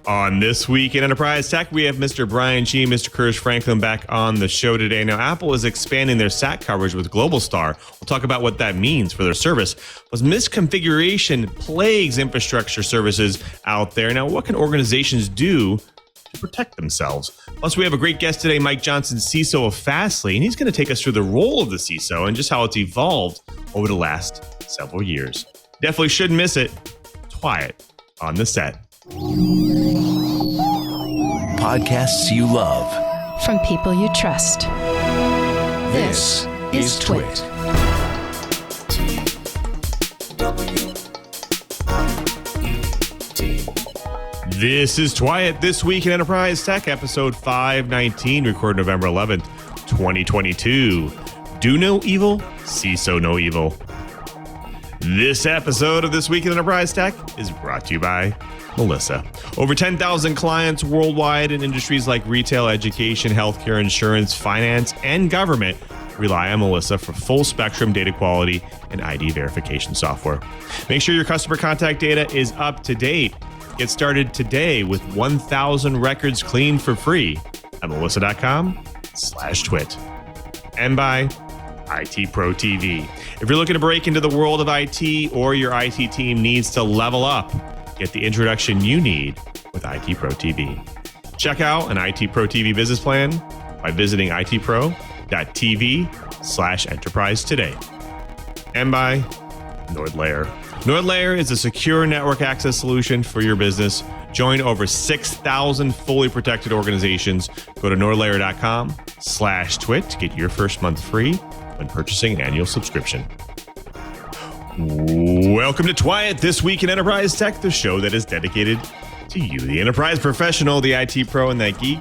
On This Week in Enterprise Tech, we have Mr. Brian Chee, Mr. Curtis Franklin back on the show today. Now, Apple is expanding their SAT coverage with Globalstar. We'll talk about what that means for their service. Plus, misconfiguration plagues infrastructure services out there. Now, what can organizations do to protect themselves? Plus, we have a great guest today, Mike Johnson, CISO of Fastly, and he's going to take us through the role of the CISO and just how it's evolved over the last several years. Definitely shouldn't miss it. TWiT on the set. Podcasts you love from people you trust. This is TWiT. This is TWiT, This Week in Enterprise Tech, episode 519, recorded November 11th, 2022. Do no evil, CISO no evil. This episode of This Week in Enterprise Tech is brought to you by Melissa. Over 10,000 clients worldwide in industries like retail, education, healthcare, insurance, finance, and government rely on Melissa for full spectrum data quality and ID verification software. Make sure your customer contact data is up to date. Get started today with 1,000 records cleaned for free at melissa.com/twit. And by IT Pro TV. If you're looking to break into the world of IT or your IT team needs to level up, get the introduction you need with IT Pro TV. Check out an IT Pro TV business plan by visiting itpro.tv/enterprise today. And by NordLayer. NordLayer is a secure network access solution for your business. Join over 6,000 fully protected organizations. Go to nordlayer.com/twit to get your first month free when purchasing an annual subscription. Welcome to TWiT, This Week in Enterprise Tech, the show that is dedicated to you, the enterprise professional, the IT pro, and that geek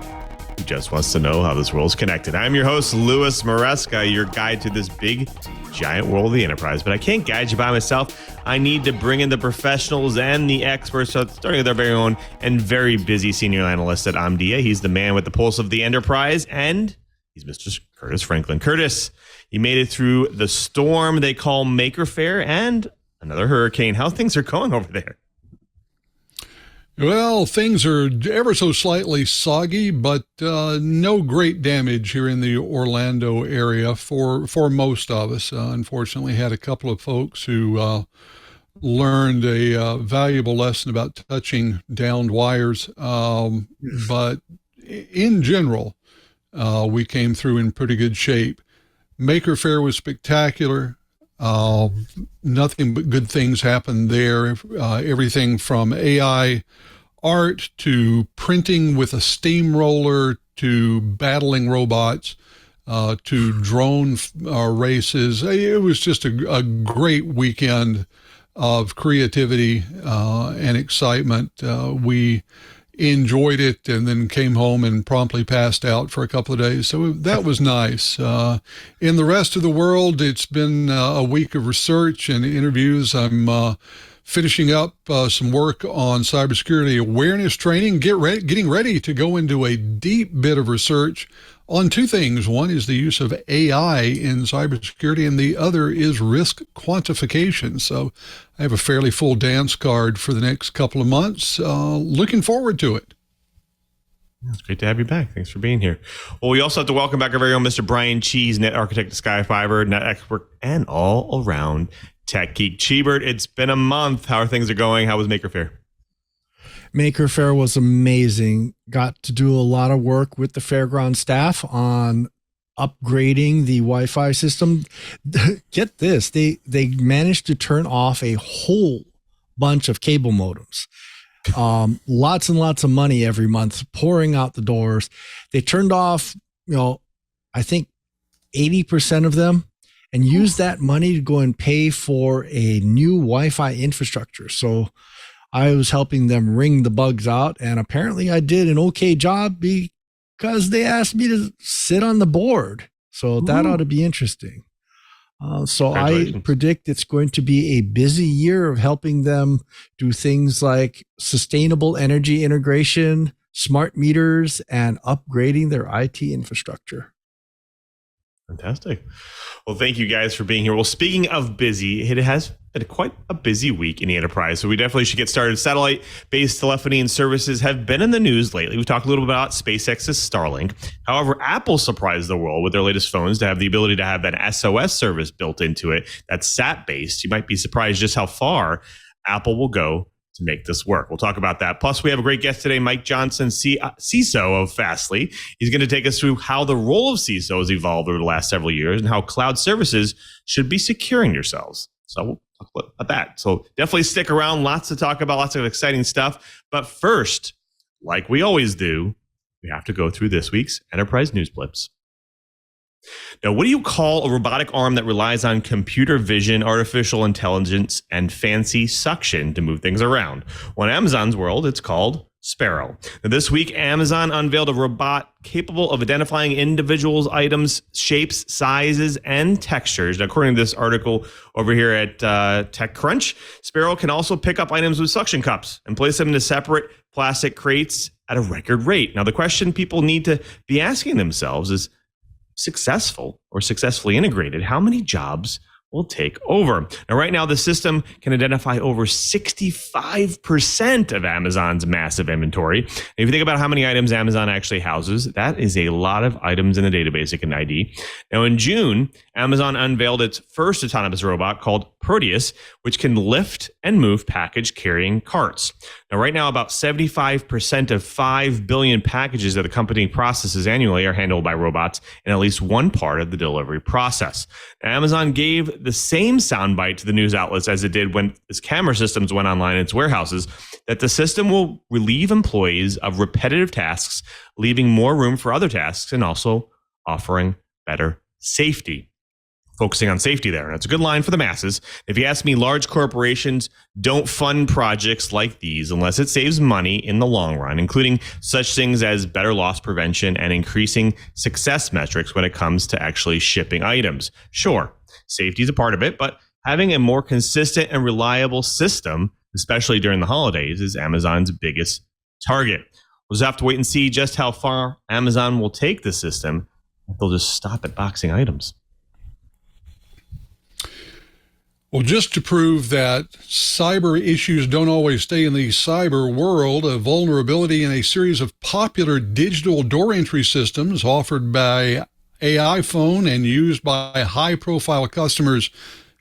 who just wants to know how this world's connected. I'm your host, Louis Maresca, your guide to this big, giant world of the enterprise. But I can't guide you by myself. I need to bring in the professionals and the experts, starting with our very own and very busy senior analyst at Omdia. He's the man with the pulse of the enterprise, and he's Mr. Curtis Franklin. Curtis, you made it through the storm they call Maker Faire and another hurricane. How things are going over there? Well, things are ever so slightly soggy, but no great damage here in the Orlando area for most of us. Unfortunately, had a couple of folks who learned a valuable lesson about touching downed wires. But in general, we came through in pretty good shape. Maker Faire was spectacular. Nothing but good things happened there. Everything from AI art to printing with a steamroller to battling robots to drone races. It was just a great weekend of creativity and excitement. We enjoyed it and then came home and promptly passed out for a couple of days. So that was nice. In the rest of the world, it's been a week of research and interviews. I'm finishing up some work on cybersecurity awareness training, getting ready to go into a deep bit of research on two things. One is the use of AI in cybersecurity, and the other is risk quantification. So I have a fairly full dance card for the next couple of months. Looking forward to it. It's great to have you back. Thanks for being here. Well, we also have to welcome back our very own Mr. Brian Chee, net architect of Skyfiber, net expert, and all-around tech geek. Cheebert, it's been a month. How are things going? How was Maker Faire? Maker Faire was amazing. Got to do a lot of work with the fairground staff on upgrading the Wi-Fi system. Get this, they managed to turn off a whole bunch of cable modems. Lots and lots of money every month pouring out the doors. They turned off, I think 80% of them, and used that money to go and pay for a new Wi-Fi infrastructure. So I was helping them wring the bugs out, and apparently I did an okay job because they asked me to sit on the board. So that ought to be interesting. So I predict it's going to be a busy year of helping them do things like sustainable energy integration, smart meters, and upgrading their IT infrastructure. Fantastic. Well, thank you guys for being here. Well, speaking of busy, it has been quite a busy week in the enterprise, so we definitely should get started. Satellite-based telephony and services have been in the news lately. We've talked a little bit about SpaceX's Starlink. However, Apple surprised the world with their latest phones to have the ability to have an SOS service built into it that's SAT-based. You might be surprised just how far Apple will go to make this work. We'll talk about that. Plus, we have a great guest today, Mike Johnson, CISO of Fastly. He's going to take us through how the role of CISO has evolved over the last several years and how cloud services should be securing yourselves. So we'll talk about that. So definitely stick around. Lots to talk about, lots of exciting stuff. But first, like we always do, we have to go through this week's Enterprise News Blips. Now, what do you call a robotic arm that relies on computer vision, artificial intelligence, and fancy suction to move things around? Well, in Amazon's world, it's called Sparrow. Now, this week, Amazon unveiled a robot capable of identifying individuals, items, shapes, sizes, and textures. Now, according to this article over here at TechCrunch, Sparrow can also pick up items with suction cups and place them into separate plastic crates at a record rate. Now, the question people need to be asking themselves is, successful or successfully integrated, how many jobs will take over? Now, right now, the system can identify over 65% of Amazon's massive inventory. And if you think about how many items Amazon actually houses, that is a lot of items in the database it can ID. Now, in June, Amazon unveiled its first autonomous robot called Proteus, which can lift and move package carrying carts. Now, right now, about 75% of 5 billion packages that the company processes annually are handled by robots in at least one part of the delivery process. Now, Amazon gave the same soundbite to the news outlets as it did when its camera systems went online in its warehouses, that the system will relieve employees of repetitive tasks, leaving more room for other tasks and also offering better safety. Focusing on safety there. And it's a good line for the masses. If you ask me, large corporations don't fund projects like these unless it saves money in the long run, including such things as better loss prevention and increasing success metrics when it comes to actually shipping items. Sure, safety is a part of it, but having a more consistent and reliable system, especially during the holidays, is Amazon's biggest target. We'll just have to wait and see just how far Amazon will take the system if they'll just stop at boxing items. Well, just to prove that cyber issues don't always stay in the cyber world, a vulnerability in a series of popular digital door entry systems offered by Aiphone and used by high-profile customers,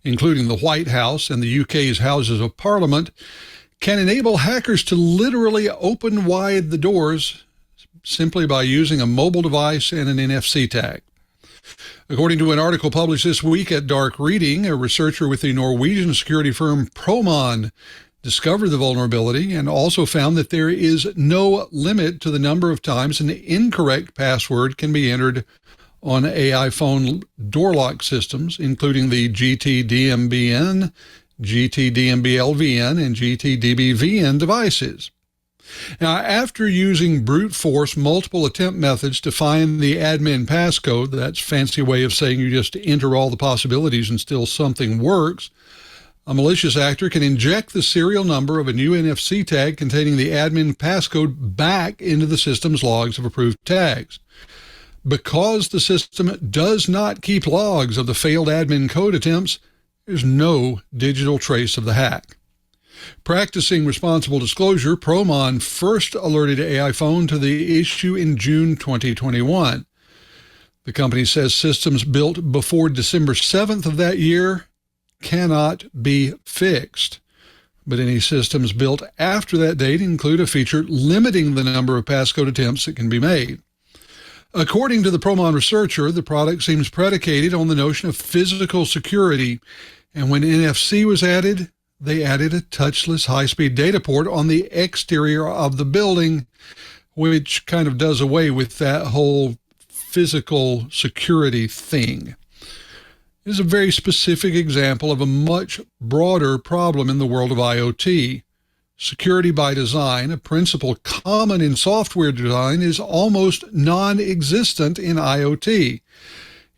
including the White House and the UK's Houses of Parliament, can enable hackers to literally open wide the doors simply by using a mobile device and an NFC tag. According to an article published this week at Dark Reading, a researcher with the Norwegian security firm Promon discovered the vulnerability and also found that there is no limit to the number of times an incorrect password can be entered on Aiphone door lock systems, including the GTDMBN, GTDMBLVN, and GTDBVN devices. Now, after using brute force multiple attempt methods to find the admin passcode, that's a fancy way of saying you just enter all the possibilities and still something works, a malicious actor can inject the serial number of a new NFC tag containing the admin passcode back into the system's logs of approved tags. Because the system does not keep logs of the failed admin code attempts, there's no digital trace of the hack. Practicing responsible disclosure, Promon first alerted Aiphone to the issue in June 2021. The company says systems built before December 7th of that year cannot be fixed. But any systems built after that date include a feature limiting the number of passcode attempts that can be made. According to the Promon researcher, the product seems predicated on the notion of physical security, and when NFC was added, they added a touchless high-speed data port on the exterior of the building, which kind of does away with that whole physical security thing. This is a very specific example of a much broader problem in the world of IoT. Security by design, a principle common in software design, is almost non-existent in IoT.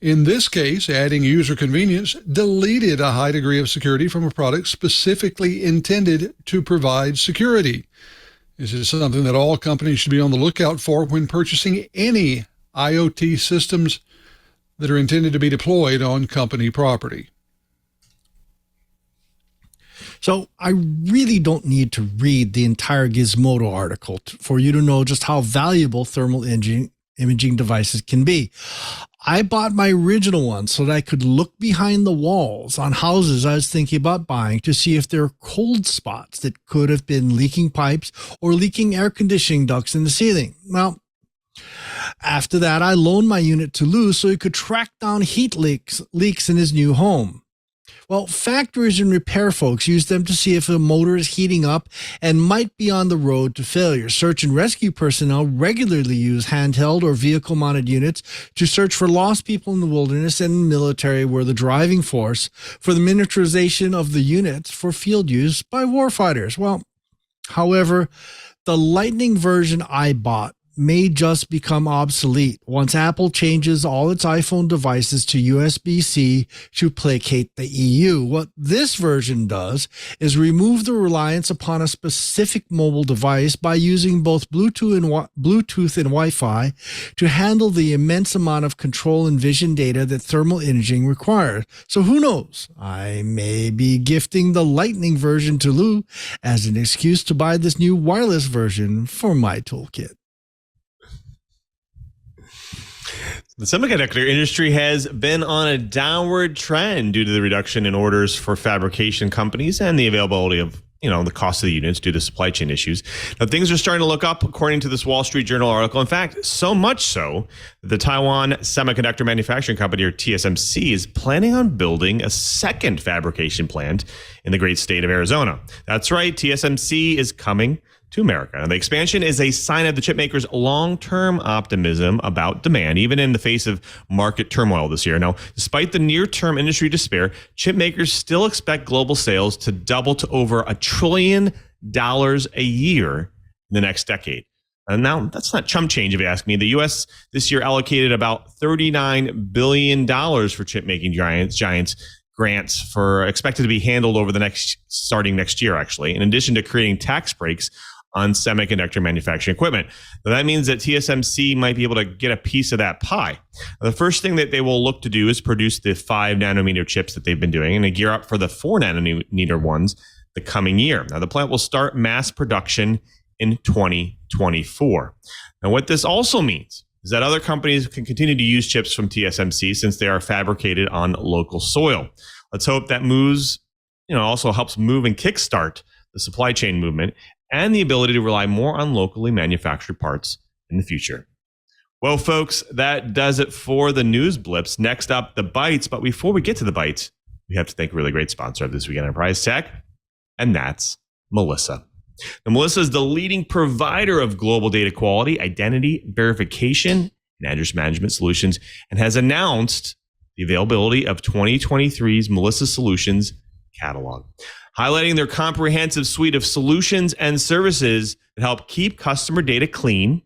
In this case, adding user convenience deleted a high degree of security from a product specifically intended to provide security. This is something that all companies should be on the lookout for when purchasing any IoT systems that are intended to be deployed on company property. So I really don't need to read the entire Gizmodo article for you to know just how valuable thermal imaging devices can be. I bought my original one so that I could look behind the walls on houses I was thinking about buying to see if there are cold spots that could have been leaking pipes or leaking air conditioning ducts in the ceiling. Well, after that, I loaned my unit to Lou so he could track down heat leaks in his new home. Well, factories and repair folks use them to see if a motor is heating up and might be on the road to failure. Search and rescue personnel regularly use handheld or vehicle-mounted units to search for lost people in the wilderness, and the military were the driving force for the miniaturization of the units for field use by warfighters. Well, however, the Lightning version I bought may just become obsolete once Apple changes all its iPhone devices to USB-C to placate the EU. What this version does is remove the reliance upon a specific mobile device by using both Bluetooth and Wi-Fi to handle the immense amount of control and vision data that thermal imaging requires. So who knows? I may be gifting the Lightning version to Lou as an excuse to buy this new wireless version for my toolkit. The semiconductor industry has been on a downward trend due to the reduction in orders for fabrication companies and the availability of, the cost of the units due to supply chain issues. Now, things are starting to look up, according to this Wall Street Journal article. In fact, so much so that the Taiwan Semiconductor Manufacturing Company, or TSMC, is planning on building a second fabrication plant in the great state of Arizona. That's right, TSMC is coming to America. Now, the expansion is a sign of the chipmakers' long-term optimism about demand, even in the face of market turmoil this year. Now, despite the near-term industry despair, chipmakers still expect global sales to double to over $1 trillion a year in the next decade. And now, that's not chump change, if you ask me. The U.S. this year allocated about $39 billion for chip-making giants grants for expected to be handled over starting next year, actually, in addition to creating tax breaks on semiconductor manufacturing equipment. Now, that means that TSMC might be able to get a piece of that pie. The first thing that they will look to do is produce the 5 nanometer chips that they've been doing, and they gear up for the 4 nanometer ones the coming year. Now, the plant will start mass production in 2024. Now, what this also means is that other companies can continue to use chips from TSMC since they are fabricated on local soil. Let's hope that also helps move and kickstart the supply chain movement and the ability to rely more on locally manufactured parts in the future. Well, folks, that does it for the news blips. Next up, the bites. But before we get to the bites, we have to thank a really great sponsor of This Week in Enterprise Tech, and that's Melissa. Now, Melissa is the leading provider of global data quality, identity verification, and address management solutions, and has announced the availability of 2023's Melissa Solutions catalog, highlighting their comprehensive suite of solutions and services that help keep customer data clean,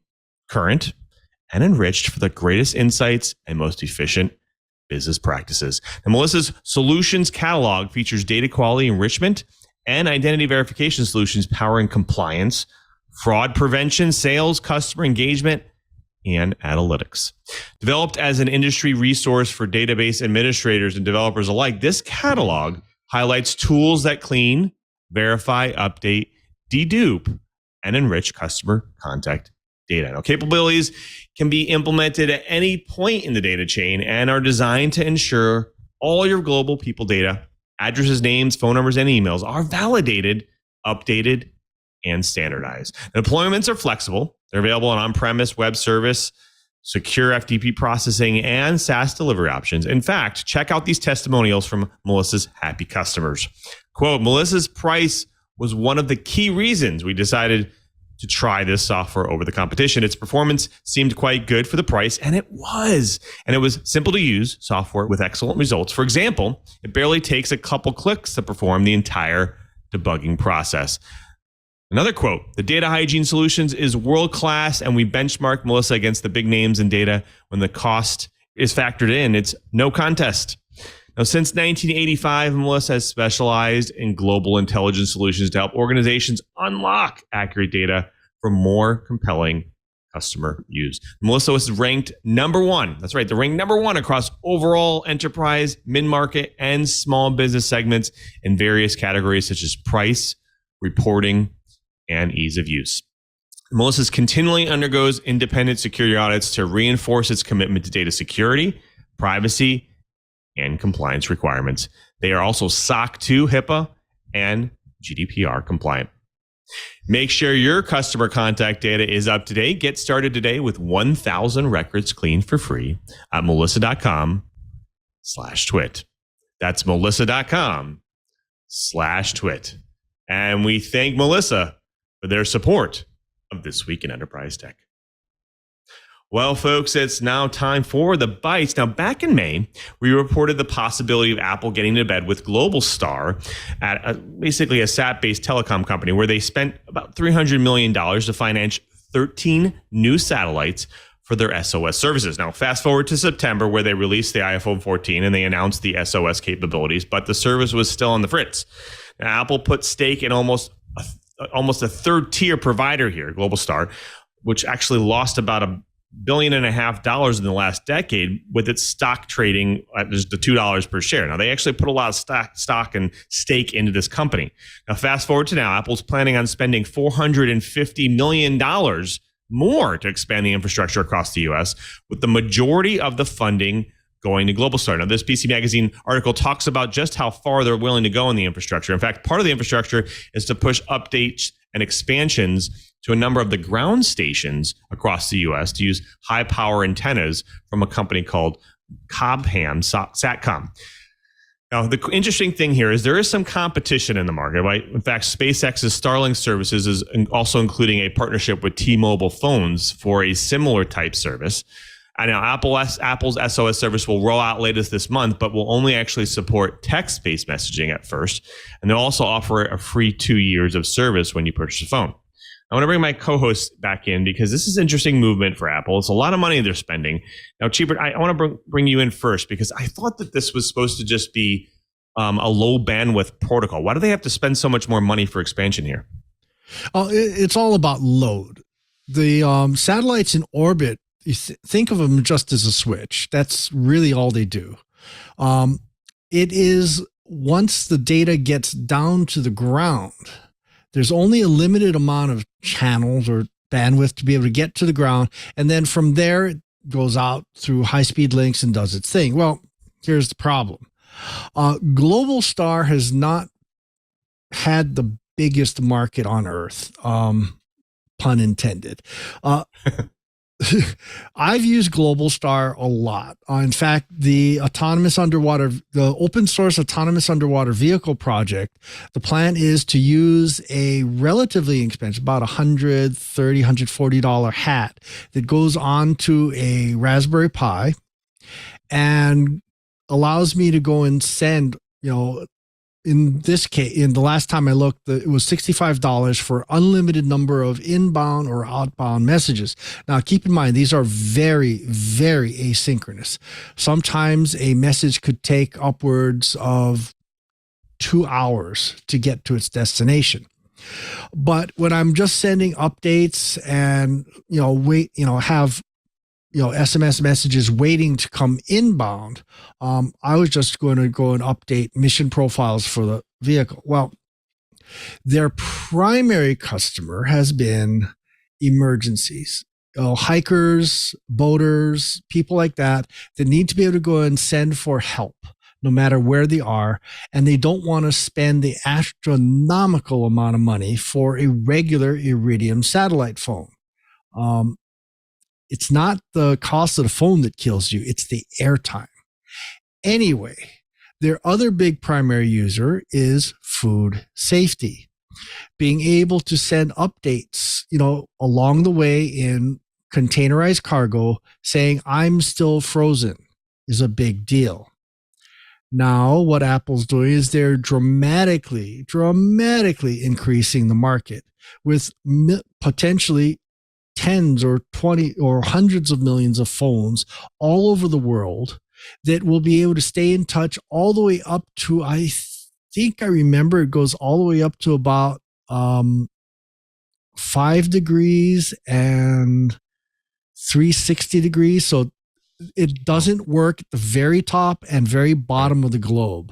current, and enriched for the greatest insights and most efficient business practices. And Melissa's Solutions catalog features data quality enrichment and identity verification solutions powering compliance, fraud prevention, sales, customer engagement, and analytics. Developed as an industry resource for database administrators and developers alike, this catalog highlights tools that clean, verify, update, dedupe, and enrich customer contact data. Now, capabilities can be implemented at any point in the data chain and are designed to ensure all your global people data, addresses, names, phone numbers, and emails are validated, updated, and standardized. Deployments are flexible. They're available on on-premise, web service, secure FTP processing, and SaaS delivery options. In fact, check out these testimonials from Melissa's happy customers. Quote, Melissa's price was one of the key reasons we decided to try this software over the competition. Its performance seemed quite good for the price, and it was. And it was simple to use software with excellent results. For example, it barely takes a couple clicks to perform the entire debugging process. Another quote, the data hygiene solutions is world-class, and we benchmark Melissa against the big names in data. When the cost is factored in, it's no contest. Now, since 1985, Melissa has specialized in global intelligence solutions to help organizations unlock accurate data for more compelling customer use. Melissa was ranked number one. That's right. They're ranked number one across overall enterprise, mid-market, and small business segments in various categories such as price, reporting, and ease of use. Melissa's continually undergoes independent security audits to reinforce its commitment to data security, privacy, and compliance requirements. They are also SOC 2, HIPAA, and GDPR compliant. Make sure your customer contact data is up to date. Get started today with 1,000 records cleaned for free at melissa.com/twit. That's melissa.com/twit. And we thank Melissa for their support of This Week in Enterprise Tech. Well, folks, it's now time for the bites. Now, back in May, we reported the possibility of Apple getting to bed with Globalstar at basically a SAT-based telecom company where they spent about $300 million to finance 13 new satellites for their SOS services. Now, fast forward to September where they released the iPhone 14 and they announced the SOS capabilities, but the service was still on the fritz. Now, Apple put stake in almost a third-tier provider here, Globalstar, which actually lost about $1.5 billion in the last decade with its stock trading at just the $2 per share. Now, they actually put a lot of stock and stake into this company. Now, fast forward to now, Apple's planning on spending $450 million more to expand the infrastructure across the U.S., with the majority of the funding going to Globalstar. Now, this PC Magazine article talks about just how far they're willing to go in the infrastructure. In fact, part of the infrastructure is to push updates and expansions to a number of the ground stations across the U.S. to use high-power antennas from a company called Cobham Satcom. Now, the interesting thing here is there is some competition in the market, right? In fact, SpaceX's Starlink services is also including a partnership with T-Mobile phones for a similar type service. And now Apple's SOS service will roll out later this month, but will only actually support text-based messaging at first. And they'll also offer a free 2 years of service when you purchase a phone. I want to bring my co-host back in because this is an interesting movement for Apple. It's a lot of money they're spending. Now, Chee, I want to bring you in first because I thought that this was supposed to just be a low bandwidth protocol. Why do they have to spend so much more money for expansion here? It's all about load. The satellites in orbit, you think of them just as a switch. That's really all they do. It is once the data gets down to the ground, there's only a limited amount of channels or bandwidth to be able to get to the ground. And then from there, it goes out through high-speed links and does its thing. Well, here's the problem. Globalstar has not had the biggest market on Earth, pun intended. I've used Globalstar a lot. In fact, the open source autonomous underwater vehicle project, the plan is to use a relatively inexpensive, about $130, $140 hat that goes onto a Raspberry Pi and allows me to go and send, in this case, in the last time I looked, it was $65 for unlimited number of inbound or outbound messages. Now, keep in mind, these are very, very asynchronous. Sometimes a message could take upwards of 2 hours to get to its destination. But when I'm just sending updates and, have SMS messages waiting to come inbound, I was just going to go and update mission profiles for the vehicle. Well, their primary customer has been emergencies, hikers, boaters, people like that need to be able to go and send for help no matter where they are. And they don't want to spend the astronomical amount of money for a regular Iridium satellite phone. It's not the cost of the phone that kills you. It's the airtime. Anyway, their other big primary user is food safety. Being able to send updates, along the way in containerized cargo saying, I'm still frozen is a big deal. Now, what Apple's doing is they're dramatically increasing the market with potentially tens or 20 or hundreds of millions of phones all over the world that will be able to stay in touch all the way up to, I remember it goes all the way up to about 5 degrees and 360 degrees. So it doesn't work at the very top and very bottom of the globe.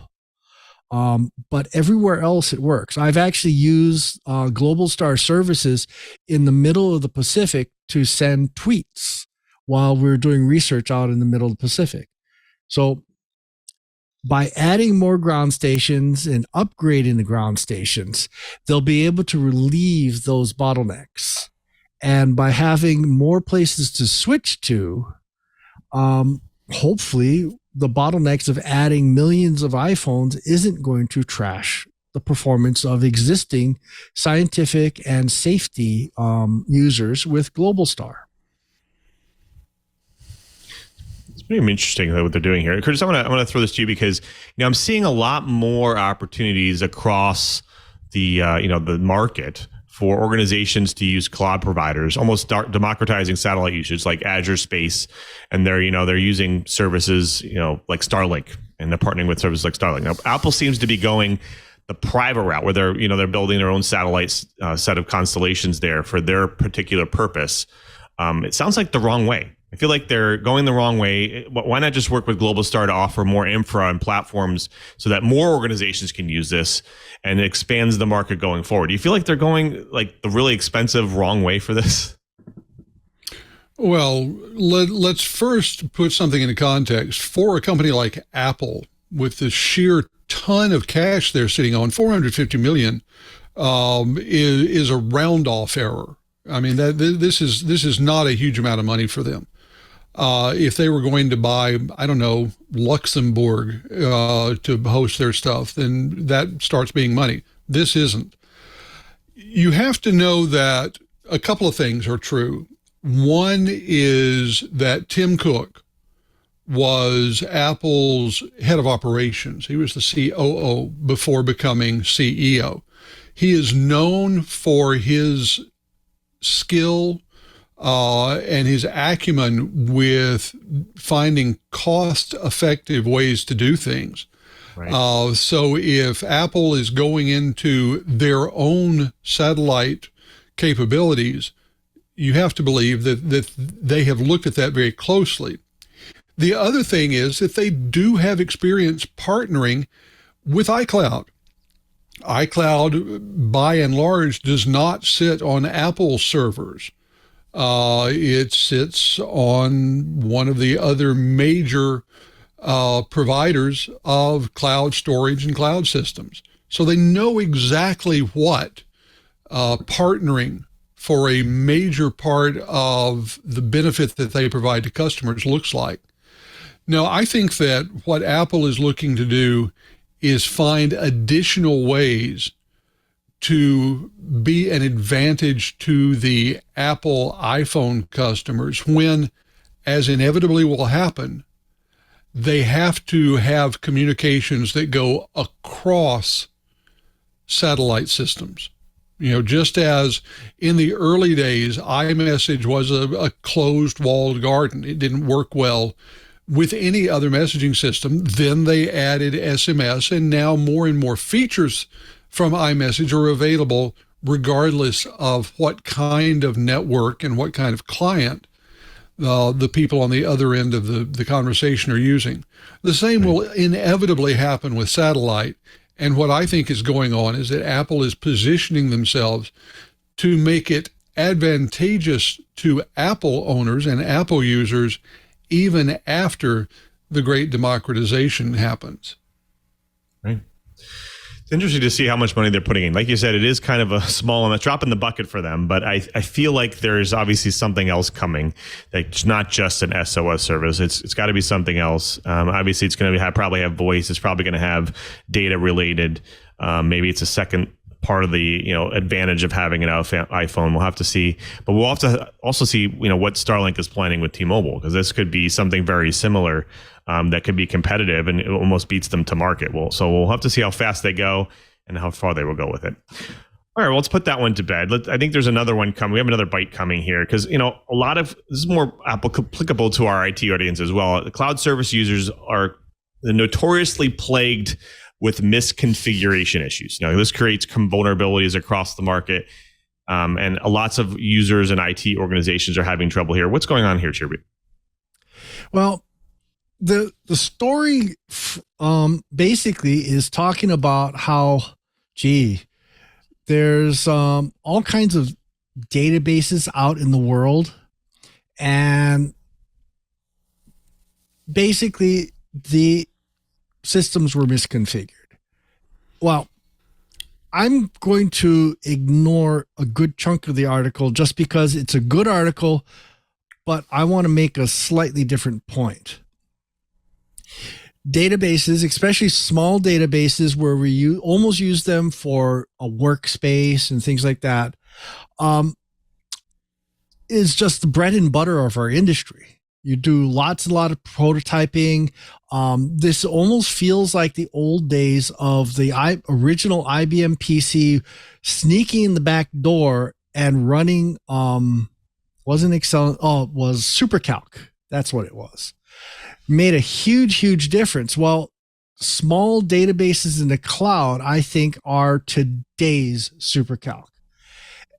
But everywhere else it works. I've actually used Global Star services in the middle of the Pacific to send tweets while we're doing research out in the middle of the Pacific. So by adding more ground stations and upgrading the ground stations, they'll be able to relieve those bottlenecks. And by having more places to switch to, hopefully the bottlenecks of adding millions of iPhones isn't going to trash the performance of existing scientific and safety users with Global Star. It's pretty interesting what they're doing here. Curtis, I want to throw this to you because I'm seeing a lot more opportunities across the the market for organizations to use cloud providers, almost democratizing satellite usage like Azure Space, and they're using services like Starlink, and they're partnering with services like Starlink. Now, Apple seems to be going the private route where they're building their own satellite set of constellations there for their particular purpose. It sounds like the wrong way. I feel like they're going the wrong way. Why not just work with Global Star to offer more infra and platforms so that more organizations can use this and it expands the market going forward? Do you feel like they're going like the really expensive wrong way for this? Well, let's first put something into context. For a company like Apple, with the sheer ton of cash they're sitting on, 450 million is a round-off error. I mean, this is not a huge amount of money for them. If they were going to buy, I don't know, Luxembourg to host their stuff, then that starts being money. This isn't. You have to know that a couple of things are true. One is that Tim Cook was Apple's head of operations. He was the COO before becoming CEO. He is known for his skill and his acumen with finding cost-effective ways to do things. Right. So if Apple is going into their own satellite capabilities, you have to believe that they have looked at that very closely. The other thing is that they do have experience partnering with iCloud. iCloud, by and large, does not sit on Apple servers. It sits on one of the other major providers of cloud storage and cloud systems. So they know exactly what partnering for a major part of the benefit that they provide to customers looks like. Now, I think that what Apple is looking to do is find additional ways to be an advantage to the Apple iPhone customers when, as inevitably will happen, they have to have communications that go across satellite systems. Just as in the early days, iMessage was a closed walled garden. It didn't work well with any other messaging system. Then they added SMS, and now more and more features from iMessage are available regardless of what kind of network and what kind of client the people on the other end of the conversation are using. The same will inevitably happen with satellite. And what I think is going on is that Apple is positioning themselves to make it advantageous to Apple owners and Apple users even after the great democratization happens. Right. It's interesting to see how much money they're putting in. Like you said, it is kind of a small drop in the bucket for them, but I feel like there's obviously something else coming. That's not just an SOS service. It's got to be something else. Obviously, it's going to probably have voice. It's probably going to have data related. Maybe it's a second part of the advantage of having an iPhone. We'll have to see, but we'll have to also see what Starlink is planning with T-Mobile, because this could be something very similar that could be competitive and it almost beats them to market. So we'll have to see how fast they go and how far they will go with it. All right, well, let's put that one to bed. I think there's another one coming. We have another bite coming here because a lot of this is more applicable to our IT audience as well. The cloud service users are notoriously plagued with misconfiguration issues. This creates vulnerabilities across the market. And lots of users and IT organizations are having trouble here. What's going on here, Chee? Well, the story basically is talking about how, there's all kinds of databases out in the world, and basically the systems were misconfigured. Well, I'm going to ignore a good chunk of the article just because it's a good article, but I want to make a slightly different point. Databases, especially small databases where we almost use them for a workspace and things like that, is just the bread and butter of our industry. You do a lot of prototyping. This almost feels like the old days of the original IBM PC sneaking in the back door and running, wasn't Excel, it was SuperCalc. That's what it was. Made a huge difference. Well, small databases in the cloud, I think, are today's SuperCalc.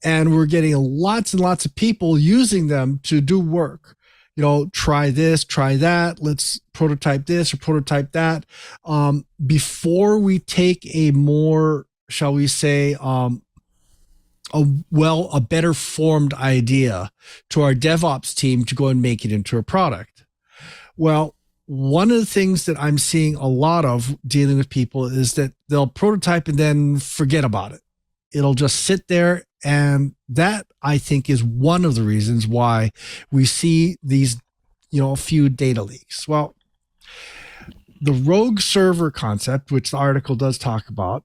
And we're getting lots and lots of people using them to do work. Try this, try that. Let's prototype this or prototype that. Before we take a more, shall we say, a better formed idea to our DevOps team to go and make it into a product. Well, one of the things that I'm seeing a lot of dealing with people is that they'll prototype and then forget about it. It'll just sit there. And that, I think, is one of the reasons why we see these, a few data leaks. Well, the rogue server concept, which the article does talk about,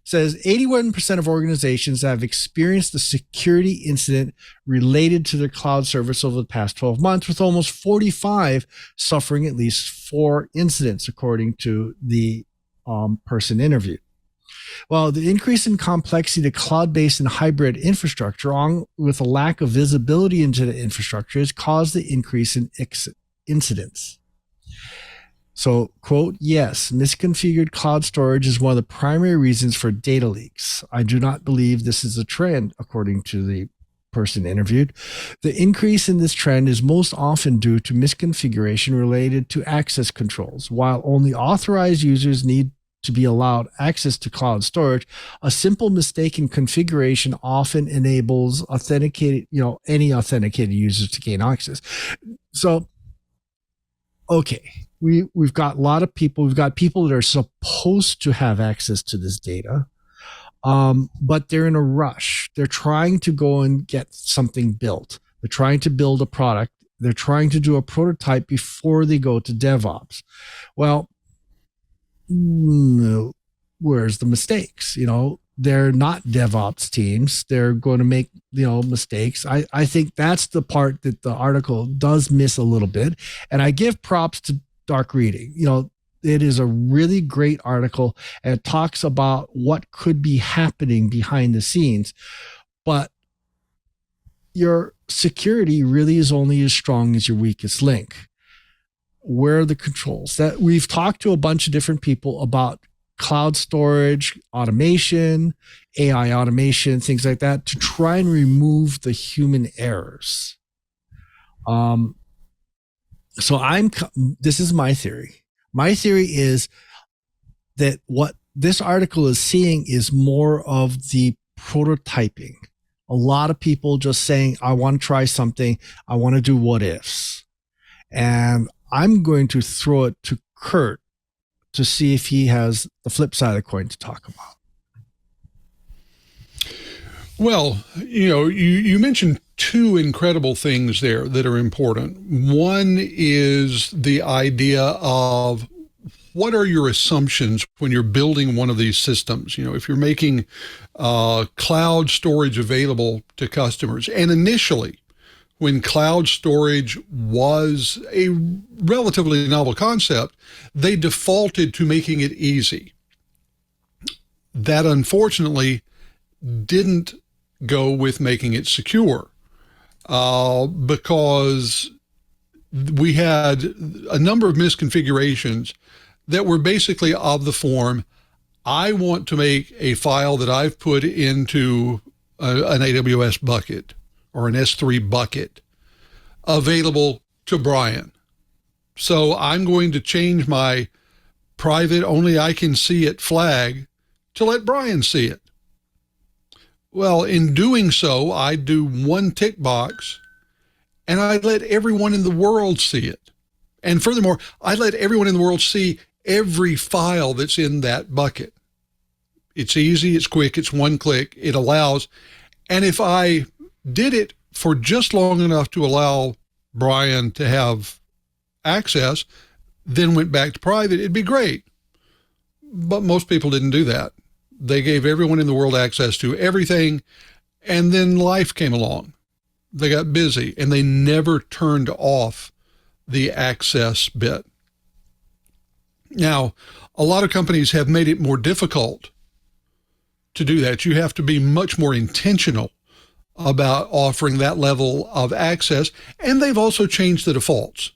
says 81% of organizations have experienced a security incident related to their cloud service over the past 12 months, with almost 45 suffering at least 4 incidents, according to the person interviewed. Well, the increase in complexity to cloud-based and hybrid infrastructure, along with a lack of visibility into the infrastructure, has caused the increase in incidents. So, quote, yes, misconfigured cloud storage is one of the primary reasons for data leaks. I do not believe this is a trend, according to the person interviewed. The increase in this trend is most often due to misconfiguration related to access controls. While only authorized users need to be allowed access to cloud storage, a simple mistake in configuration often enables any authenticated users to gain access. So, okay, we've got a lot of people. We've got people that are supposed to have access to this data, but they're in a rush. They're trying to go and get something built. They're trying to build a product. They're trying to do a prototype before they go to DevOps. Well, where's the mistakes? They're not DevOps teams. They're going to make, mistakes. I think that's the part that the article does miss a little bit. And I give props to Dark Reading. It is a really great article, and it talks about what could be happening behind the scenes. But your security really is only as strong as your weakest link. Where are the controls? That we've talked to a bunch of different people about cloud storage, automation, AI automation, things like that, to try and remove the human errors. So this is my theory. My theory is that what this article is seeing is more of the prototyping. A lot of people just saying, I want to try something. I want to do what ifs. And I'm going to throw it to Curt to see if he has the flip side of the coin to talk about. Well, you mentioned 2 incredible things there that are important. One is the idea of what are your assumptions when you're building one of these systems? If you're making cloud storage available to customers, and initially, when cloud storage was a relatively novel concept, they defaulted to making it easy. That unfortunately didn't go with making it secure, because we had a number of misconfigurations that were basically of the form, I want to make a file that I've put into an AWS bucket or an S3 bucket available to Brian. So I'm going to change my private only I can see it flag to let Brian see it. Well, in doing so, I do one tick box and I let everyone in the world see it. And furthermore, I let everyone in the world see every file that's in that bucket. It's easy, it's quick, it's one click, it allows. And if I did it for just long enough to allow Brian to have access, then went back to private, it'd be great. But most people didn't do that. They gave everyone in the world access to everything, and then life came along. They got busy, and they never turned off the access bit. Now, a lot of companies have made it more difficult to do that. You have to be much more intentional about offering that level of access, and they've also changed the defaults.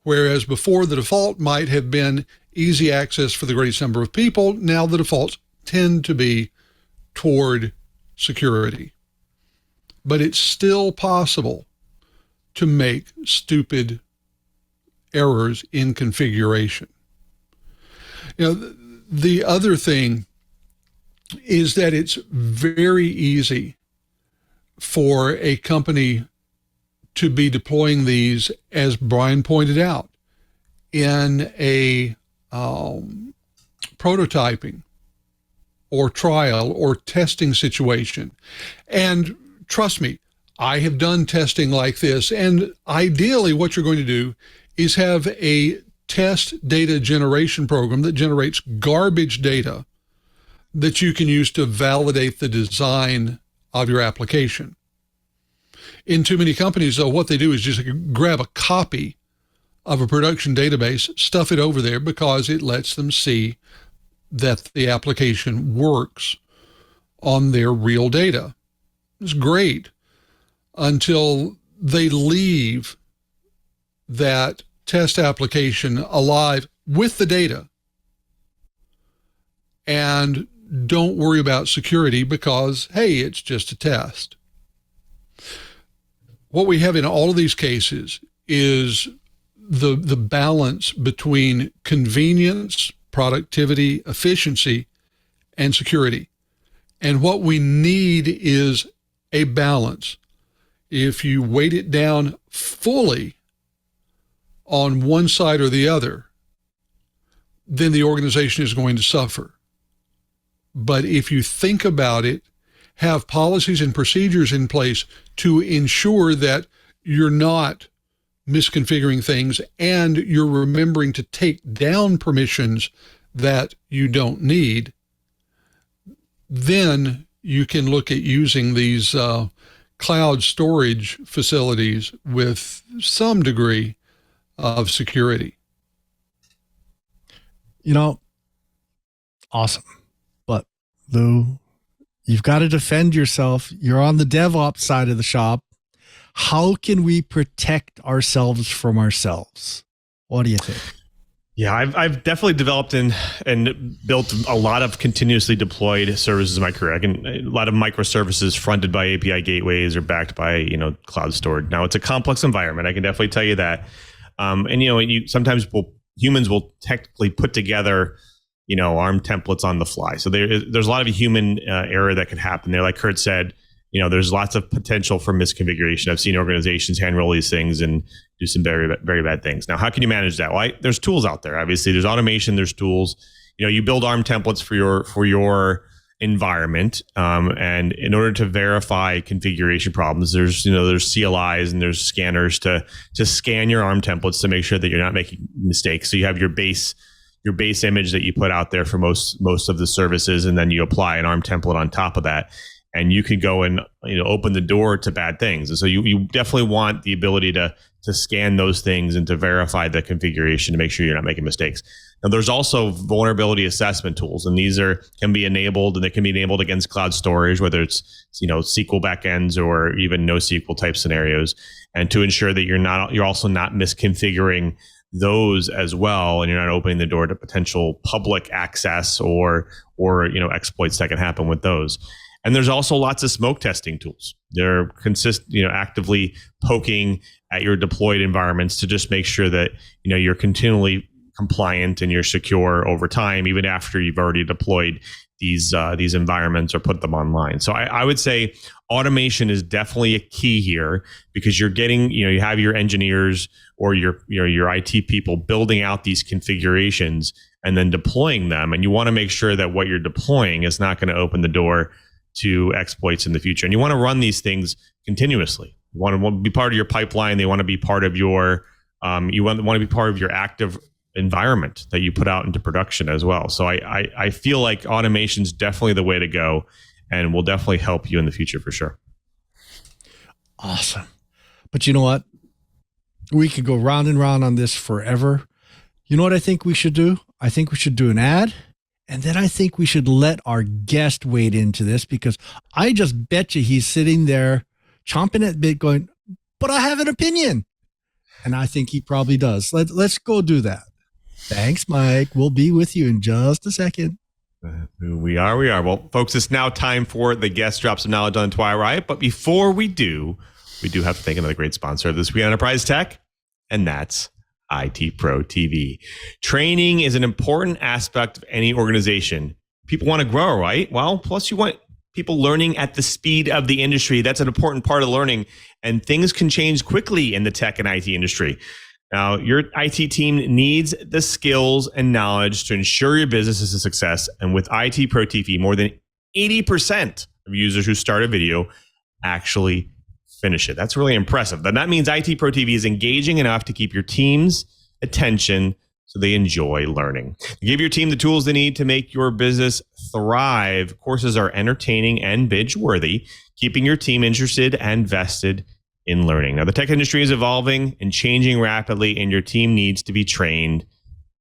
Whereas before the default might have been easy access for the greatest number of people, now the defaults tend to be toward security. But it's still possible to make stupid errors in configuration. You know, the other thing is that it's very easy for a company to be deploying these, as Brian pointed out, in a prototyping or trial or testing situation. And trust me, I have done testing like this. And ideally, what you're going to do is have a test data generation program that generates garbage data that you can use to validate the design of your application. In too many companies, though, what they do is just grab a copy of a production database, stuff it over there because it lets them see that the application works on their real data. It's great until they leave that test application alive with the data and don't worry about security because, hey, it's just a test. What we have in all of these cases is the balance between convenience, productivity, efficiency, and security. And what we need is a balance. If you weight it down fully on one side or the other, then the organization is going to suffer. But if you think about it, have policies and procedures in place to ensure that you're not misconfiguring things and you're remembering to take down permissions that you don't need, then you can look at using these cloud storage facilities with some degree of security. You know, awesome. But Lou, you've got to defend yourself. You're on the DevOps side of the shop. How can we protect ourselves from ourselves? What do you think? Yeah, I've definitely developed and built a lot of continuously deployed services in my career. A lot of microservices fronted by API gateways or backed by cloud stored. Now it's a complex environment. I can definitely tell you that. Sometimes humans will technically put together ARM templates on the fly. So there's a lot of human error that could happen there. Like Curt said, there's lots of potential for misconfiguration. I've seen organizations hand roll these things and do some very, very bad things. Now, how can you manage that? Well, there's tools out there. Obviously, there's automation, there's tools. You build ARM templates for your environment, and in order to verify configuration problems, there's CLIs and there's scanners to scan your ARM templates to make sure that you're not making mistakes. So you have your base image that you put out there for most of the services, and then you apply an ARM template on top of that. And you could go and open the door to bad things. And so you definitely want the ability to scan those things and to verify the configuration to make sure you're not making mistakes. Now, there's also vulnerability assessment tools, and these can be enabled, and they can be enabled against cloud storage, whether it's SQL backends or even NoSQL type scenarios, and to ensure that you're also not misconfiguring those as well, and you're not opening the door to potential public access or exploits that can happen with those. And there's also lots of smoke testing tools. They're actively poking at your deployed environments to just make sure that you're continually compliant and you're secure over time, even after you've already deployed these environments or put them online. So I would say automation is definitely a key here, because you're getting, you have your engineers or your IT people building out these configurations and then deploying them. And you want to make sure that what you're deploying is not going to open the door to exploits in the future. And you want to run these things continuously. You want to be part of your pipeline. They want to be part of your, you want to be part of your active environment that you put out into production as well. So I feel like automation is definitely the way to go, and will definitely help you in the future for sure. Awesome. But you know what? We could go round and round on this forever. You know what I think we should do? I think we should do an ad, and then I think we should let our guest wade into this, because I just bet you he's sitting there chomping at bit going, but I have an opinion. And I think he probably does. Let's go do that. Thanks, Mike. We'll be with you in just a second. We are. Well, folks, it's now time for the guest drop some knowledge on TWiT. But before we do have to thank another great sponsor of this week, Enterprise Tech, and that's IT Pro TV. Training is an important aspect of any organization. People want to grow, right? Well, plus you want people learning at the speed of the industry. That's an important part of learning, and things can change quickly in the tech and IT industry. Now, your IT team needs the skills and knowledge to ensure your business is a success. And with IT Pro TV, more than 80% of users who start a video actually finish it. That's really impressive. Then that means IT Pro TV is engaging enough to keep your team's attention so they enjoy learning. Give your team the tools they need to make your business thrive. Courses are entertaining and binge-worthy, keeping your team interested and vested in learning. Now, the tech industry is evolving and changing rapidly, and your team needs to be trained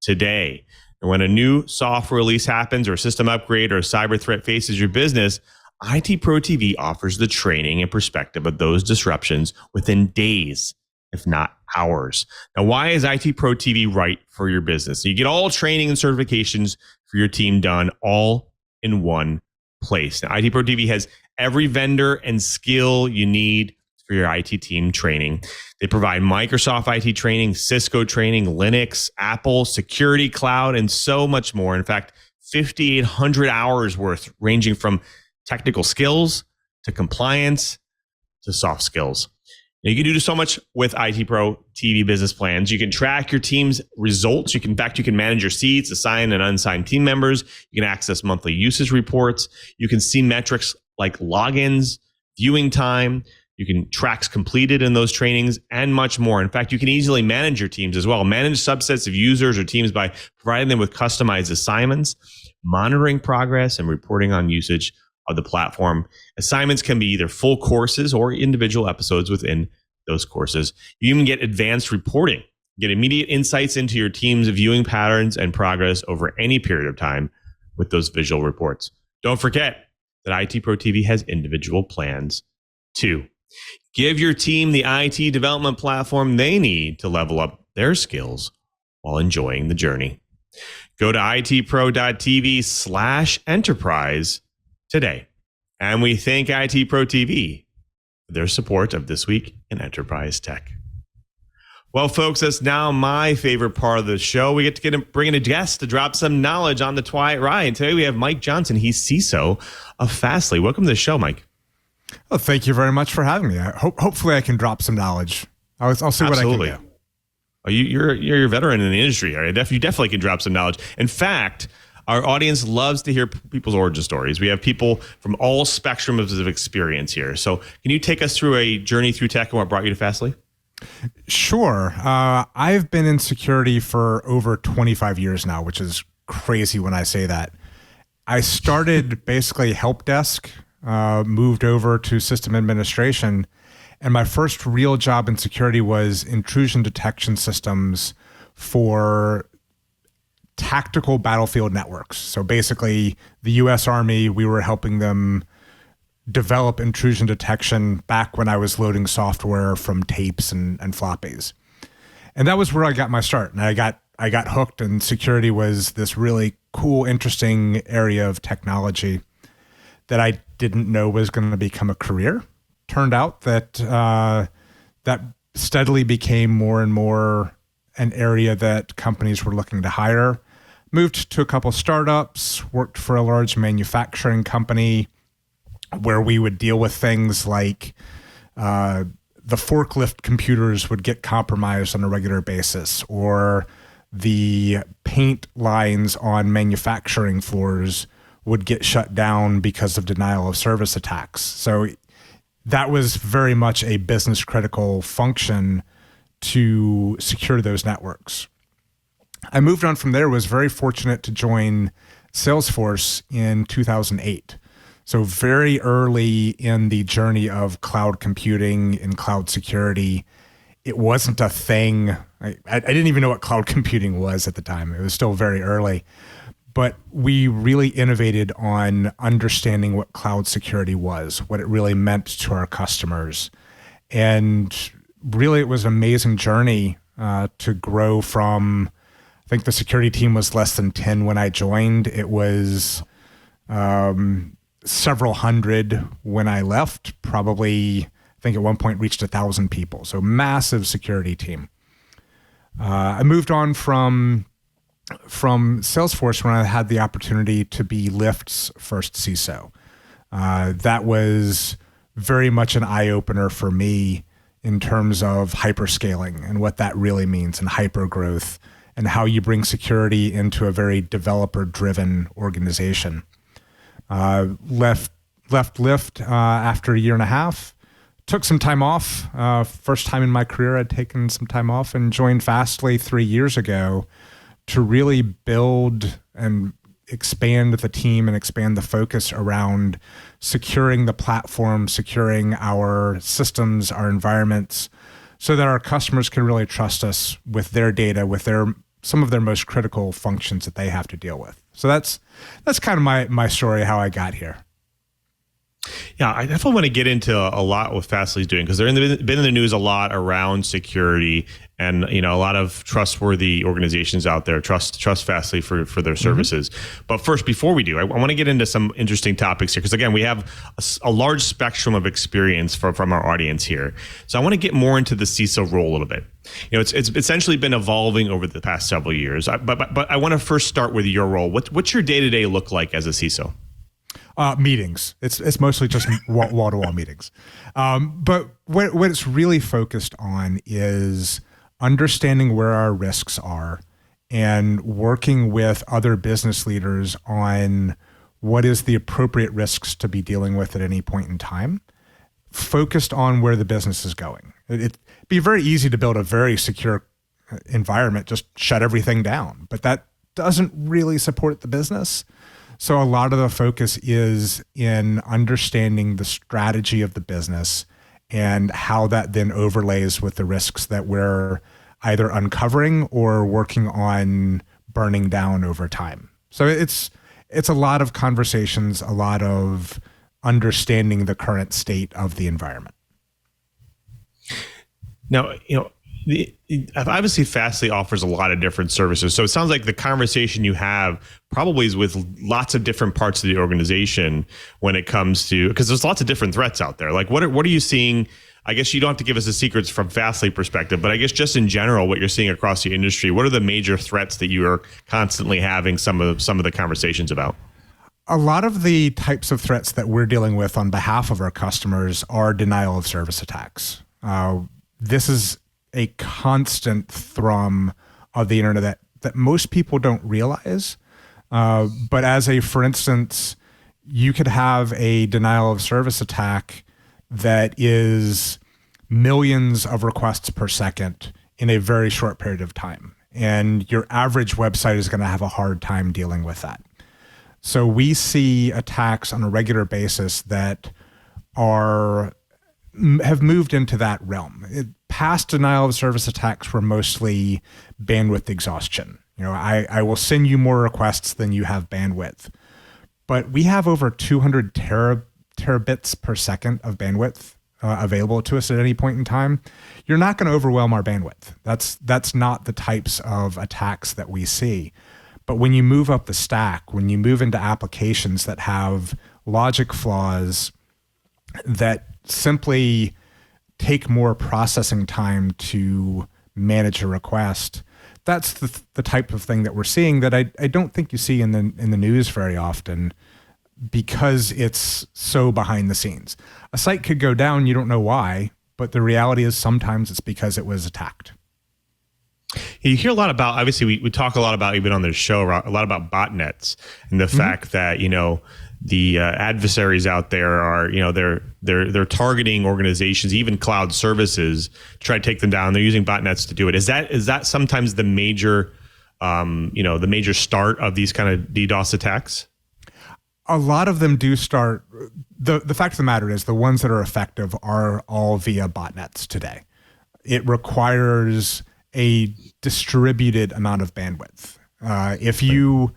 today. And when a new software release happens, or a system upgrade, or a cyber threat faces your business, IT Pro TV offers the training and perspective of those disruptions within days, if not hours. Now, why is IT Pro TV right for your business? So you get all training and certifications for your team done all in one place. Now, IT Pro TV has every vendor and skill you need for your IT team training. They provide Microsoft IT training, Cisco training, Linux, Apple, security, cloud, and so much more. In fact, 5,800 hours worth, ranging from technical skills to compliance to soft skills. Now, you can do so much with IT Pro TV business plans. You can track your team's results. You can manage your seats, assign and unsigned team members. You can access monthly usage reports. You can see metrics like logins, viewing time. You can tracks completed in those trainings, and much more. In fact, you can easily manage your teams as well. Manage subsets of users or teams by providing them with customized assignments, monitoring progress, and reporting on usage of the platform. Assignments can be either full courses or individual episodes within those courses. You even get advanced reporting, get immediate insights into your team's viewing patterns and progress over any period of time with those visual reports. Don't forget that IT Pro TV has individual plans too. Give your team the IT development platform they need to level up their skills while enjoying the journey. Go to itpro.tv/enterprise today. And we thank IT Pro TV for their support of This Week in Enterprise Tech. Well, folks, that's now my favorite part of the show. We get to bring in a guest to drop some knowledge on the TWiT Ride. And today we have Mike Johnson. He's CISO of Fastly. Welcome to the show, Mike. Well, thank you very much for having me. Hopefully I can drop some knowledge. I'll see Absolutely. What I can do. Oh, you're a veteran in the industry. Right? You definitely can drop some knowledge. In fact, our audience loves to hear people's origin stories. We have people from all spectrums of experience here. So can you take us through a journey through tech and what brought you to Fastly? Sure. I've been in security for over 25 years now, which is crazy when I say that. I started basically help desk, moved over to system administration, and my first real job in security was intrusion detection systems for tactical battlefield networks. So basically, the U.S. Army, we were helping them develop intrusion detection back when I was loading software from tapes and floppies. And that was where I got my start. And I got hooked, and security was this really cool, interesting area of technology. that I didn't know was going to become a career. Turned out that that steadily became more and more an area that companies were looking to hire. Moved to a couple startups, worked for a large manufacturing company where we would deal with things like the forklift computers would get compromised on a regular basis, or the paint lines on manufacturing floors would get shut down because of denial of service attacks. So that was very much a business critical function to secure those networks. I moved on from there, was very fortunate to join Salesforce in 2008. So very early in the journey of cloud computing and cloud security. It wasn't a thing. I didn't even know what cloud computing was at the time. It was still very early. But we really innovated on understanding what cloud security was, what it really meant to our customers. And really, it was an amazing journey to grow from, I think the security team was less than 10 when I joined. It was several hundred when I left, probably, I think at one point reached 1,000 people. So massive security team. I moved on from Salesforce when I had the opportunity to be Lyft's first CISO. That was very much an eye-opener for me in terms of hyperscaling and what that really means, and hypergrowth, and how you bring security into a very developer-driven organization. Left Lyft after a year and a half, took some time off. First time in my career I'd taken some time off, and joined Fastly 3 years ago to really build and expand the team and expand the focus around securing the platform, securing our systems, our environments, so that our customers can really trust us with their data, with some of their most critical functions that they have to deal with. So that's kind of my story, how I got here. Yeah, I definitely want to get into a lot what Fastly's doing, because they're been in the news a lot around security, and a lot of trustworthy organizations out there trust Fastly for their services. Mm-hmm. But first, before we do, I want to get into some interesting topics here, because again, we have a large spectrum of experience from our audience here. So I want to get more into the CISO role a little bit. It's essentially been evolving over the past several years. But I want to first start with your role. What's your day-to-day look like as a CISO? Meetings. It's mostly just wall-to-wall meetings. But what it's really focused on is understanding where our risks are and working with other business leaders on what is the appropriate risks to be dealing with at any point in time, focused on where the business is going. It'd be very easy to build a very secure environment, just shut everything down, but that doesn't really support the business. So a lot of the focus is in understanding the strategy of the business and how that then overlays with the risks that we're either uncovering or working on burning down over time. So it's a lot of conversations, a lot of understanding the current state of the environment. Now, obviously Fastly offers a lot of different services. So it sounds like the conversation you have probably is with lots of different parts of the organization when it comes to, because there's lots of different threats out there. Like what are you seeing? I guess you don't have to give us the secrets from Fastly perspective, but I guess just in general, what you're seeing across the industry, what are the major threats that you are constantly having some of the conversations about? A lot of the types of threats that we're dealing with on behalf of our customers are denial of service attacks. This is a constant thrum of the internet that most people don't realize. But for instance, you could have a denial of service attack that is millions of requests per second in a very short period of time. And your average website is going to have a hard time dealing with that. So we see attacks on a regular basis that have moved into that realm. Past denial of service attacks were mostly bandwidth exhaustion. I will send you more requests than you have bandwidth. But we have over 200 terabits per second of bandwidth available to us at any point in time. You're not going to overwhelm our bandwidth. That's not the types of attacks that we see. But when you move up the stack, when you move into applications that have logic flaws that simply take more processing time to manage a request. That's the type of thing that we're seeing that I don't think you see in the news very often, because it's so behind the scenes. A site could go down, you don't know why, but the reality is sometimes it's because it was attacked. You hear a lot about, obviously we talk a lot about, even on this show, a lot about botnets and the fact that, the adversaries out there are, they're targeting organizations, even cloud services, to try to take them down. They're using botnets to do it. Is that sometimes the major, the major start of these kind of DDoS attacks? A lot of them do start. The fact of the matter is the ones that are effective are all via botnets today. It requires a distributed amount of bandwidth. If you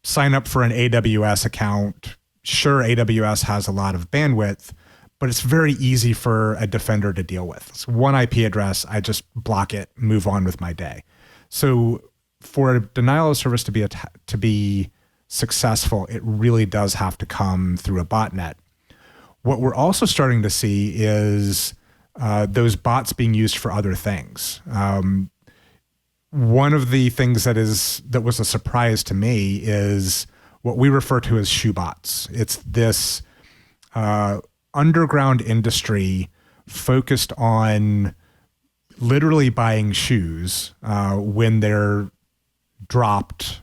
sign up for an AWS account, sure, AWS has a lot of bandwidth, but it's very easy for a defender to deal with. It's one IP address, I just block it, move on with my day. So for a denial of service to be successful, it really does have to come through a botnet. What we're also starting to see is those bots being used for other things. One of the things that was a surprise to me is what we refer to as shoe bots. It's this underground industry focused on literally buying shoes when they're dropped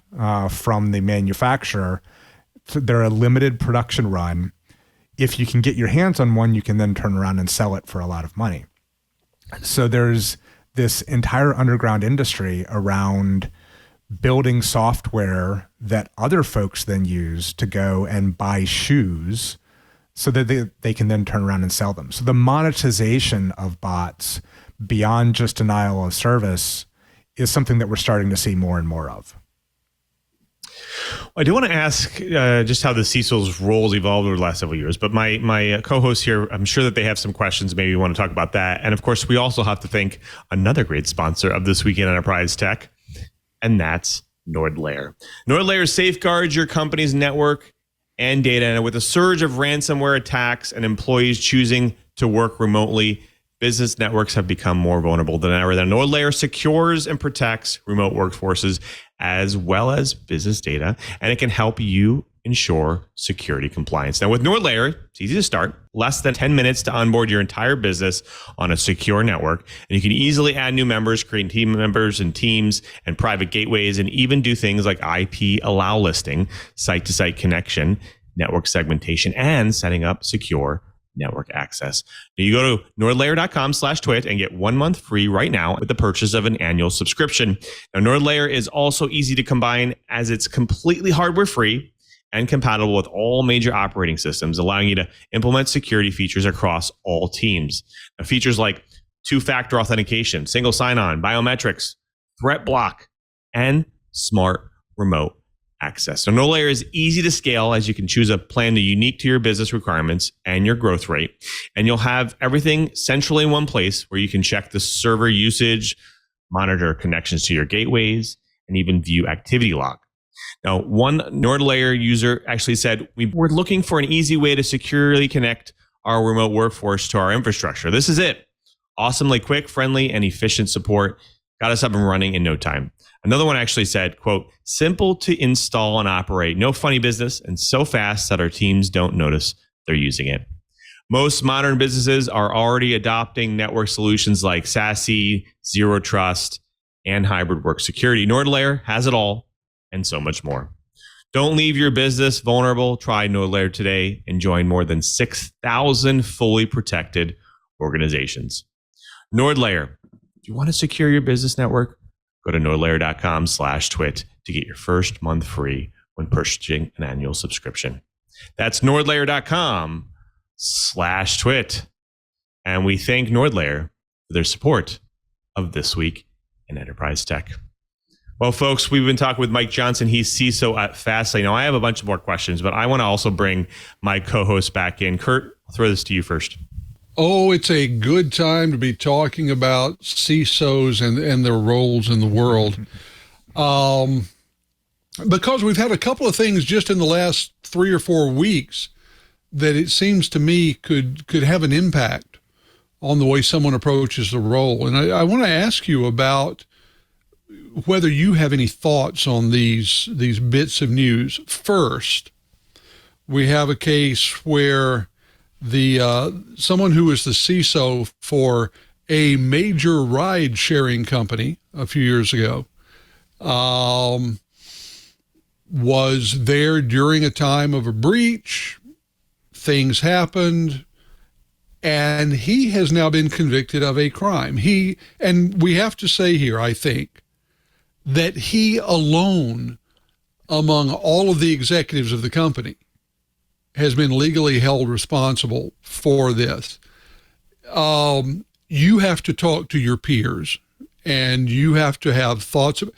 from the manufacturer. They're a limited production run. If you can get your hands on one, you can then turn around and sell it for a lot of money. So there's this entire underground industry around building software that other folks then use to go and buy shoes so that they can then turn around and sell them. So the monetization of bots beyond just denial of service is something that we're starting to see more and more of. I do want to ask just how the CISO's roles evolved over the last several years, but my co-hosts here, I'm sure that they have some questions. Maybe you want to talk about that. And of course, we also have to thank another great sponsor of This Week in Enterprise Tech, and that's NordLayer. NordLayer safeguards your company's network and data. And with a surge of ransomware attacks and employees choosing to work remotely, business networks have become more vulnerable than ever. Then NordLayer secures and protects remote workforces as well as business data, and it can help you ensure security compliance. Now with NordLayer, it's easy to start. Less than 10 minutes to onboard your entire business on a secure network. And you can easily add new members, create team members and teams and private gateways, and even do things like IP allow listing, site-to-site connection, network segmentation, and setting up secure network access. Now you go to nordlayer.com/twit and get 1 month free right now with the purchase of an annual subscription. Now NordLayer is also easy to combine as it's completely hardware free and compatible with all major operating systems, allowing you to implement security features across all teams. Now, features like two-factor authentication, single sign-on, biometrics, threat block, and smart remote access. So NordLayer is easy to scale as you can choose a plan unique to your business requirements and your growth rate. And you'll have everything centrally in one place where you can check the server usage, monitor connections to your gateways, and even view activity log. Now, one NordLayer user actually said, we're looking for an easy way to securely connect our remote workforce to our infrastructure. This is it. Awesomely quick, friendly, and efficient support. Got us up and running in no time. Another one actually said, quote, simple to install and operate, no funny business, and so fast that our teams don't notice they're using it. Most modern businesses are already adopting network solutions like SASE, Zero Trust, and hybrid work security. NordLayer has it all and so much more. Don't leave your business vulnerable. Try NordLayer today and join more than 6,000 fully protected organizations. NordLayer. If you want to secure your business network, go to nordlayer.com/twit to get your first month free when purchasing an annual subscription. That's nordlayer.com/twit. And we thank NordLayer for their support of This Week in Enterprise Tech. Well, folks, we've been talking with Mike Johnson. He's CISO at Fastly. Now, I have a bunch of more questions, but I want to also bring my co-host back in. Curt, I'll throw this to you first. Oh, it's a good time to be talking about CISOs and their roles in the world. Because we've had a couple of things just in the last 3 or 4 weeks that it seems to me could have an impact on the way someone approaches the role. And I want to ask you about whether you have any thoughts on these bits of news. First, we have a case where someone who was the CISO for a major ride-sharing company a few years ago was there during a time of a breach. Things happened, and he has now been convicted of a crime. And we have to say here, I think, that he alone, among all of the executives of the company, has been legally held responsible for this. You have to talk to your peers, and you have to have thoughts of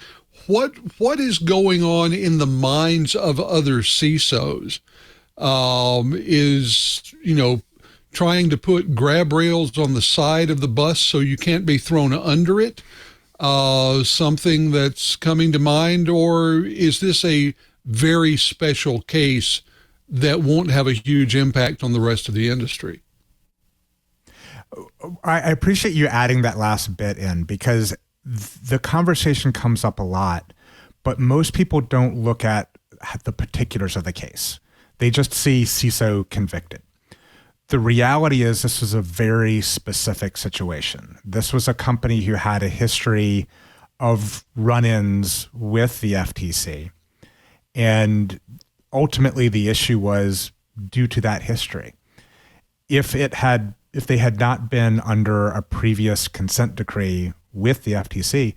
what is going on in the minds of other CISOs. Is trying to put grab rails on the side of the bus so you can't be thrown under it, something that's coming to mind, or is this a very special case that won't have a huge impact on the rest of the industry? I appreciate you adding that last bit in, because the conversation comes up a lot, but most people don't look at the particulars of the case. They just see CISO convicted. The reality is this was a very specific situation. This was a company who had a history of run-ins with the FTC. And ultimately the issue was due to that history. If they had not been under a previous consent decree with the FTC,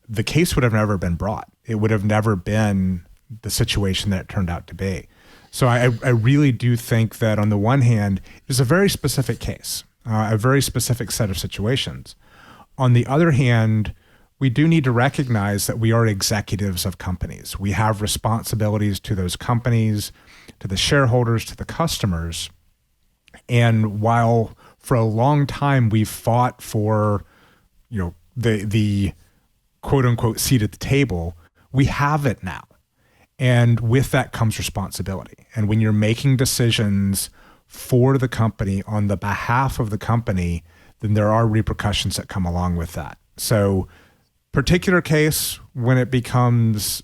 the case would have never been brought. It would have never been the situation that it turned out to be. So I really do think that on the one hand, it's a very specific case, a very specific set of situations. On the other hand, we do need to recognize that we are executives of companies. We have responsibilities to those companies, to the shareholders, to the customers. And while for a long time we've fought for, the quote unquote seat at the table, we have it now. And with that comes responsibility. And when you're making decisions for the company on the behalf of the company, then there are repercussions that come along with that. So particular case when it comes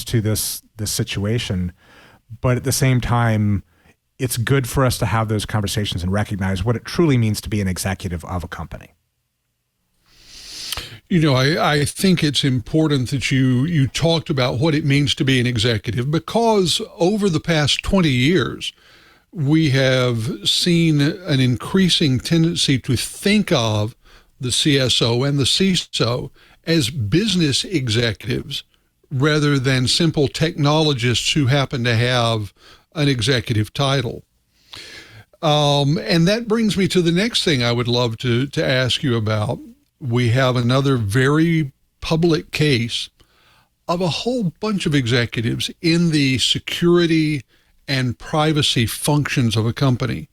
to this situation, but at the same time, it's good for us to have those conversations and recognize what it truly means to be an executive of a company. I think it's important that you talked about what it means to be an executive, because over the past 20 years, we have seen an increasing tendency to think of the CSO and the CISO as business executives rather than simple technologists who happen to have an executive title. And that brings me to the next thing I would love to ask you about. We have another very public case of a whole bunch of executives in the security and privacy functions of a company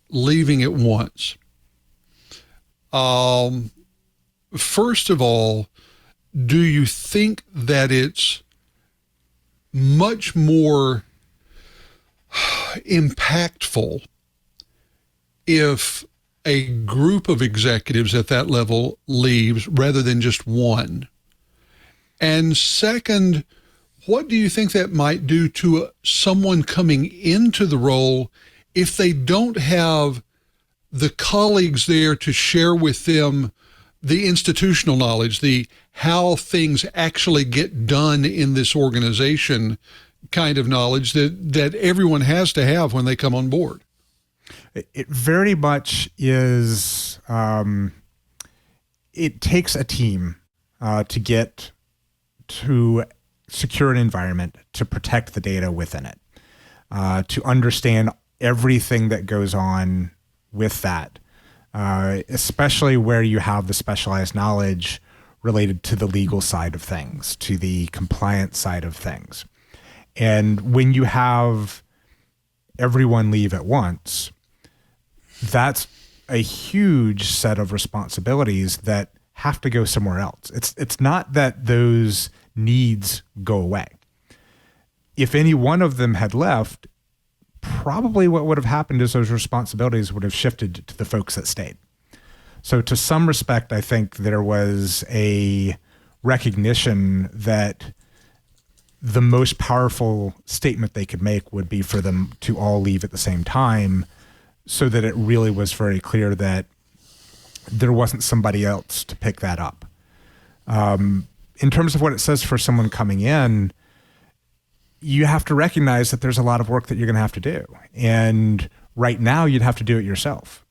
leaving at once. First of all, do you think that it's much more impactful if a group of executives at that level leaves rather than just one? And second, what do you think that might do to someone coming into the role if they don't have the colleagues there to share with them the institutional knowledge, the how things actually get done in this organization kind of knowledge that everyone has to have when they come on board? It very much is, it takes a team to get to secure an environment, to protect the data within it, to understand everything that goes on with that, especially where you have the specialized knowledge related to the legal side of things, to the compliance side of things. And when you have everyone leave at once, that's a huge set of responsibilities that have to go somewhere else. It's not that those needs go away. If any one of them had left, probably what would have happened is those responsibilities would have shifted to the folks that stayed. So to some respect, I think there was a recognition that the most powerful statement they could make would be for them to all leave at the same time, so that it really was very clear that there wasn't somebody else to pick that up. In terms of what it says for someone coming in, you have to recognize that there's a lot of work that you're going to have to do. And right now you'd have to do it yourself.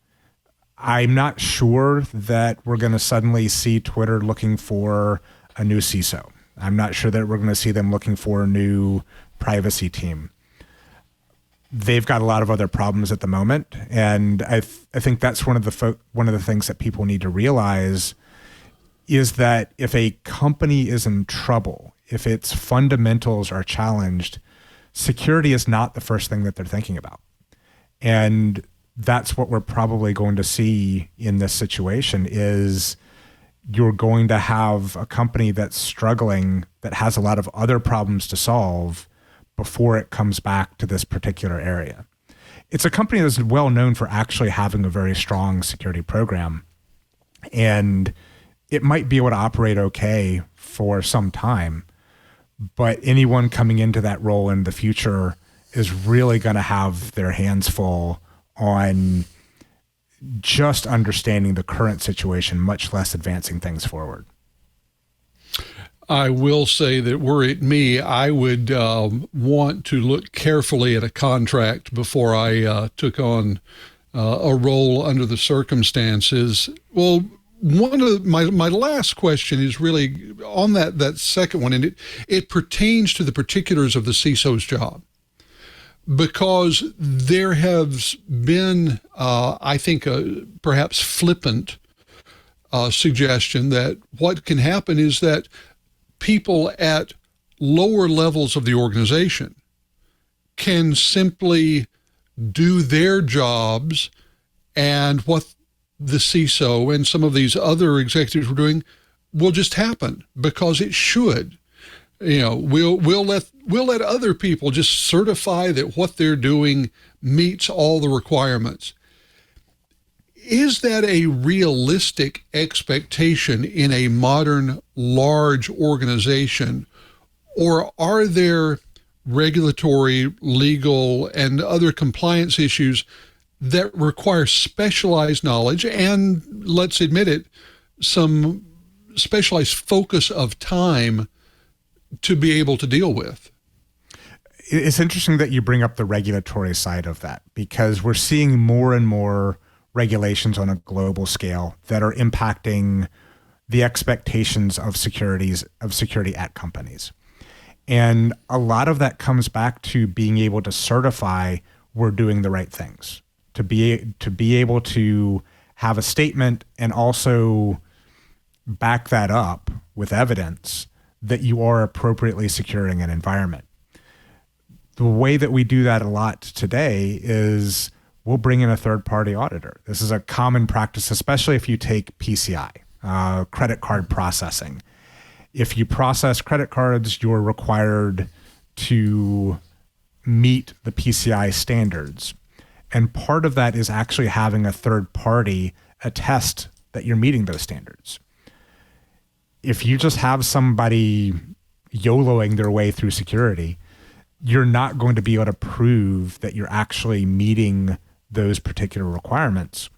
I'm not sure that we're going to suddenly see Twitter looking for a new CISO. I'm not sure that we're going to see them looking for a new privacy team. They've got a lot of other problems at the moment. And I think that's one of the things that people need to realize is that if a company is in trouble, if its fundamentals are challenged, security is not the first thing that they're thinking about. And that's what we're probably going to see in this situation is you're going to have a company that's struggling, that has a lot of other problems to solve before it comes back to this particular area. It's a company that's well known for actually having a very strong security program, and it might be able to operate okay for some time, but anyone coming into that role in the future is really going to have their hands full on just understanding the current situation, much less advancing things forward. I will say that were it me, I would want to look carefully at a contract before I took on a role under the circumstances. Well, one of my last question is really on that second one, and it pertains to the particulars of the CISO's job. Because there has been, I think, a perhaps flippant suggestion that what can happen is that people at lower levels of the organization can simply do their jobs, and what the CISO and some of these other executives were doing will just happen because it should. You know, we'll let other people just certify that what they're doing meets all the requirements. Is that a realistic expectation in a modern, large organization, or are there regulatory, legal, and other compliance issues that require specialized knowledge and, let's admit it, some specialized focus of time to be able to deal with? It's interesting that you bring up the regulatory side of that, because we're seeing more and more regulations on a global scale that are impacting the expectations of security at companies. And a lot of that comes back to being able to certify we're doing the right things, to be able to have a statement and also back that up with evidence that you are appropriately securing an environment. The way that we do that a lot today is we'll bring in a third-party auditor. This is a common practice, especially if you take PCI, credit card processing. If you process credit cards, you're required to meet the PCI standards. And part of that is actually having a third party attest that you're meeting those standards. If you just have somebody YOLOing their way through security, you're not going to be able to prove that you're actually meeting those particular requirements.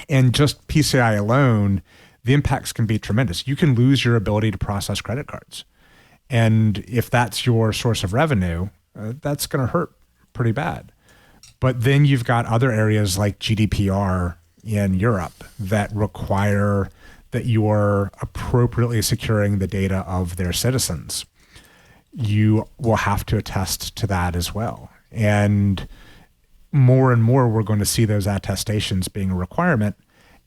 And just PCI alone, the impacts can be tremendous. You can lose your ability to process credit cards. And if that's your source of revenue, that's going to hurt pretty bad. But then you've got other areas like GDPR in Europe that require that you are appropriately securing the data of their citizens. You will have to attest to that as well. And more we're going to see those attestations being a requirement.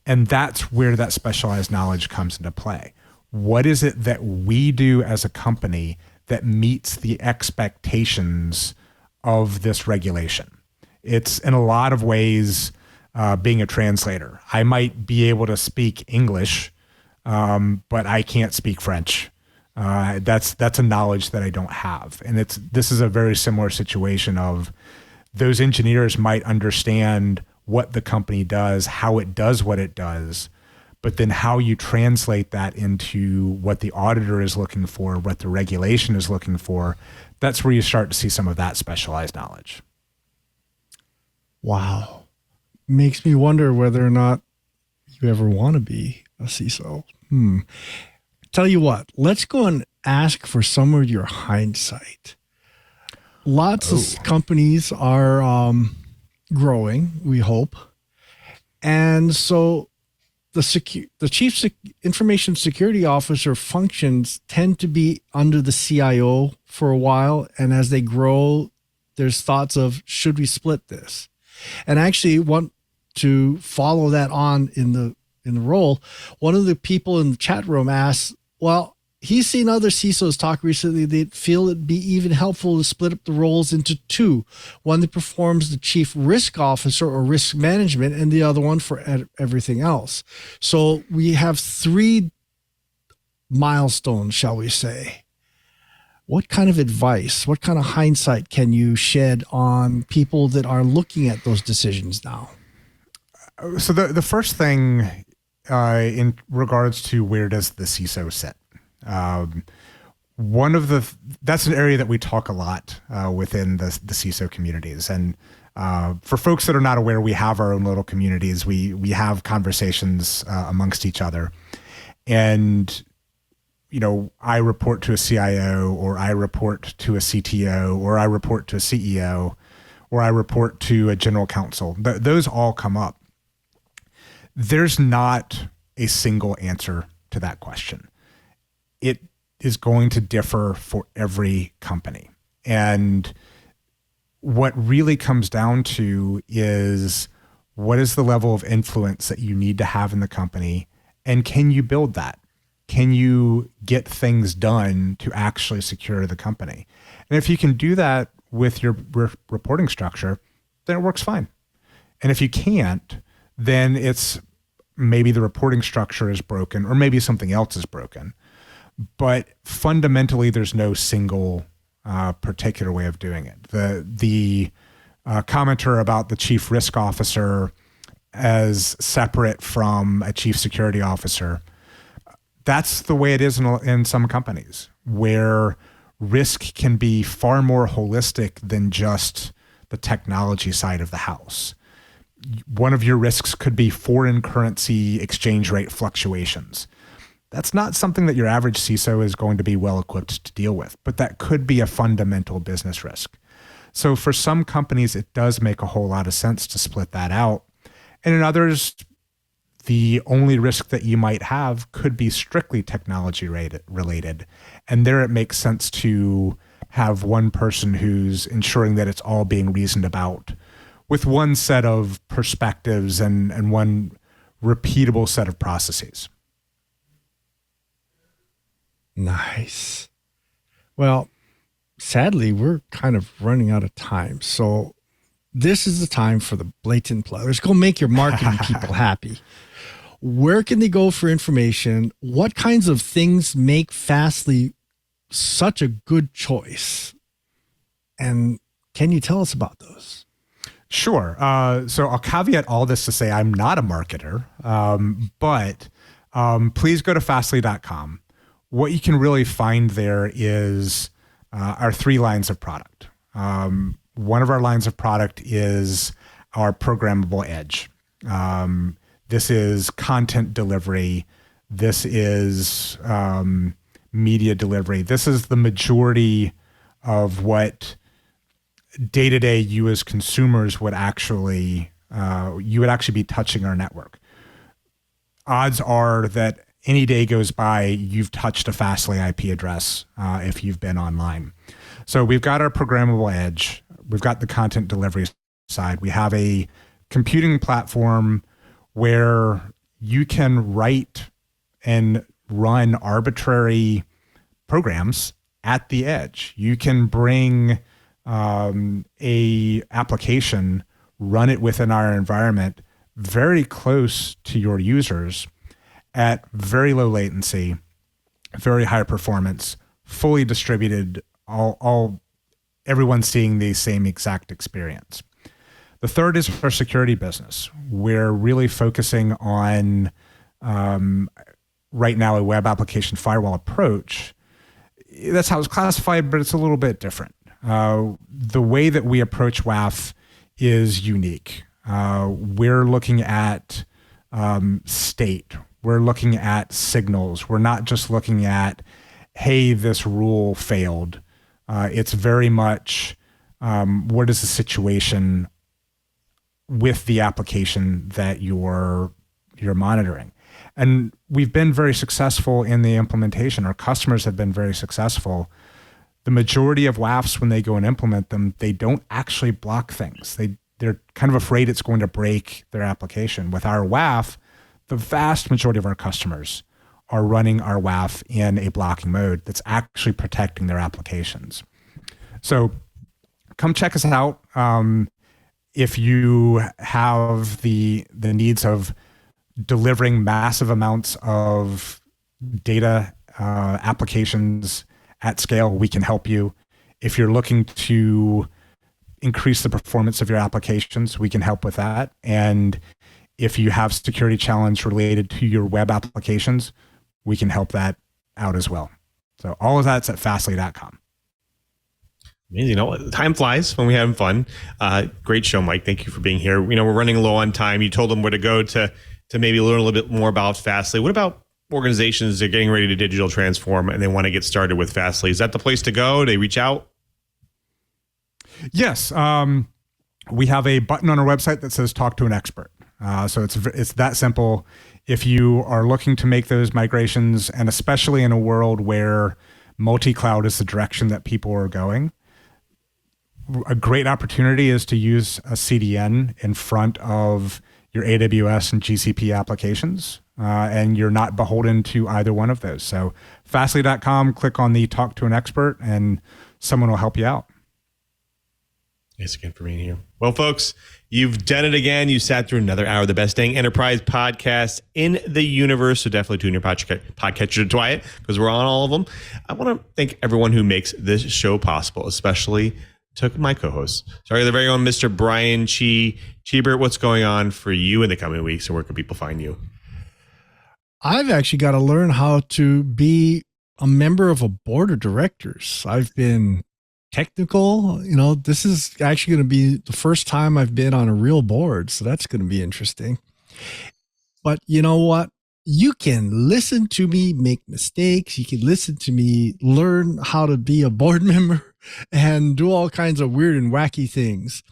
And that's where that specialized knowledge comes into play. What is it that we do as a company that meets the expectations of this regulation? It's in a lot of ways being a translator. I might be able to speak English, but I can't speak French. That's a knowledge that I don't have. And this is a very similar situation of those engineers might understand what the company does, how it does what it does, but then how you translate that into what the auditor is looking for, what the regulation is looking for, that's where you start to see some of that specialized knowledge. Wow. Makes me wonder whether or not you ever want to be a CISO. Tell you what, let's go and ask for some of your hindsight. Lots of companies are growing, we hope. And so the chief information security officer functions tend to be under the CIO for a while. And as they grow, there's thoughts of, should we split this? And I actually want to follow that on in the role. One of the people in the chat room asked, well, he's seen other CISOs talk recently. They feel it'd be even helpful to split up the roles into two. One that performs the chief risk officer or risk management, and the other one for everything else. So we have 3 milestones, shall we say. What kind of advice, what kind of hindsight can you shed on people that are looking at those decisions now? So the first thing in regards to where does the CISO sit? That's an area that we talk a lot within the CISO communities. And for folks that are not aware, we have our own little communities. We have conversations amongst each other. And, you know, I report to a CIO, or I report to a CTO, or I report to a CEO, or I report to a general counsel. Those all come up. There's not a single answer to that question. It is going to differ for every company. And what really comes down to is, what is the level of influence that you need to have in the company? And can you build that? Can you get things done to actually secure the company? And if you can do that with your reporting structure, then it works fine. And if you can't, then it's maybe the reporting structure is broken, or maybe something else is broken. But fundamentally, there's no single particular way of doing it. The commenter about the chief risk officer as separate from a chief security officer, that's the way it is in some companies, where risk can be far more holistic than just the technology side of the house. One of your risks could be foreign currency exchange rate fluctuations. That's not something that your average CISO is going to be well equipped to deal with, but that could be a fundamental business risk. So for some companies, it does make a whole lot of sense to split that out. And in others, the only risk that you might have could be strictly technology related. And there it makes sense to have one person who's ensuring that it's all being reasoned about, with one set of perspectives and one repeatable set of processes. Nice. Well, sadly, we're kind of running out of time. So this is the time for the blatant plug. Let's go make your marketing people happy. Where can they go for information? What kinds of things make Fastly such a good choice? And can you tell us about those? Sure. So I'll caveat all this to say I'm not a marketer, but please go to fastly.com. What you can really find there is our 3 lines of product. One of our lines of product is our programmable edge. This is content delivery. This is media delivery. This is the majority of what day-to-day you as consumers would actually, you would actually be touching our network. Odds are that any day goes by, you've touched a Fastly IP address if you've been online. So we've got our programmable edge. We've got the content delivery side. We have a computing platform where you can write and run arbitrary programs at the edge. You can bring a application, run it within our environment very close to your users at very low latency, very high performance, fully distributed, all everyone's seeing the same exact experience. The third is our security business. We're really focusing on, right now, a web application firewall approach. That's how it's classified, but it's a little bit different. The way that we approach WAF is unique. We're looking at state. We're looking at signals. We're not just looking at, hey, this rule failed. It's very much, what is the situation with the application that you're monitoring? And we've been very successful in the implementation. Our customers have been very successful. The majority of WAFs, when they go and implement them, they don't actually block things. They're kind of afraid it's going to break their application. With our WAF, the vast majority of our customers are running our WAF in a blocking mode that's actually protecting their applications. So come check us out. If you have the needs of delivering massive amounts of data applications at scale, we can help you. If you're looking to increase the performance of your applications, we can help with that. And if you have security challenge related to your web applications, we can help that out as well. So all of that's at fastly.com. Amazing. You know, time flies when we're having fun. Great show, Mike. Thank you for being here. You know, we're running low on time. You told them where to go to maybe learn a little bit more about Fastly. What about organizations that are getting ready to digital transform and they want to get started with Fastly? Is that the place to go? They reach out? Yes. We have a button on our website that says talk to an expert. So it's that simple. If you are looking to make those migrations, and especially in a world where multi-cloud is the direction that people are going, a great opportunity is to use a CDN in front of your AWS and GCP applications, and you're not beholden to either one of those. So fastly.com, click on the talk to an expert, and someone will help you out. Thanks again for being here. Well, folks, you've done it again. You sat through another hour of the best dang enterprise podcast in the universe. So definitely tune your podcatcher to TWiT because we're on all of them. I want to thank everyone who makes this show possible, especially to my co-host. Sorry, the very own Mr. Brian Chee. Cheebert, what's going on for you in the coming weeks, and where can people find you? I've actually got to learn how to be a member of a board of directors. I've been technical, this is actually going to be the first time I've been on a real board. So that's going to be interesting. But you know what? You can listen to me make mistakes. You can listen to me learn how to be a board member and do all kinds of weird and wacky things.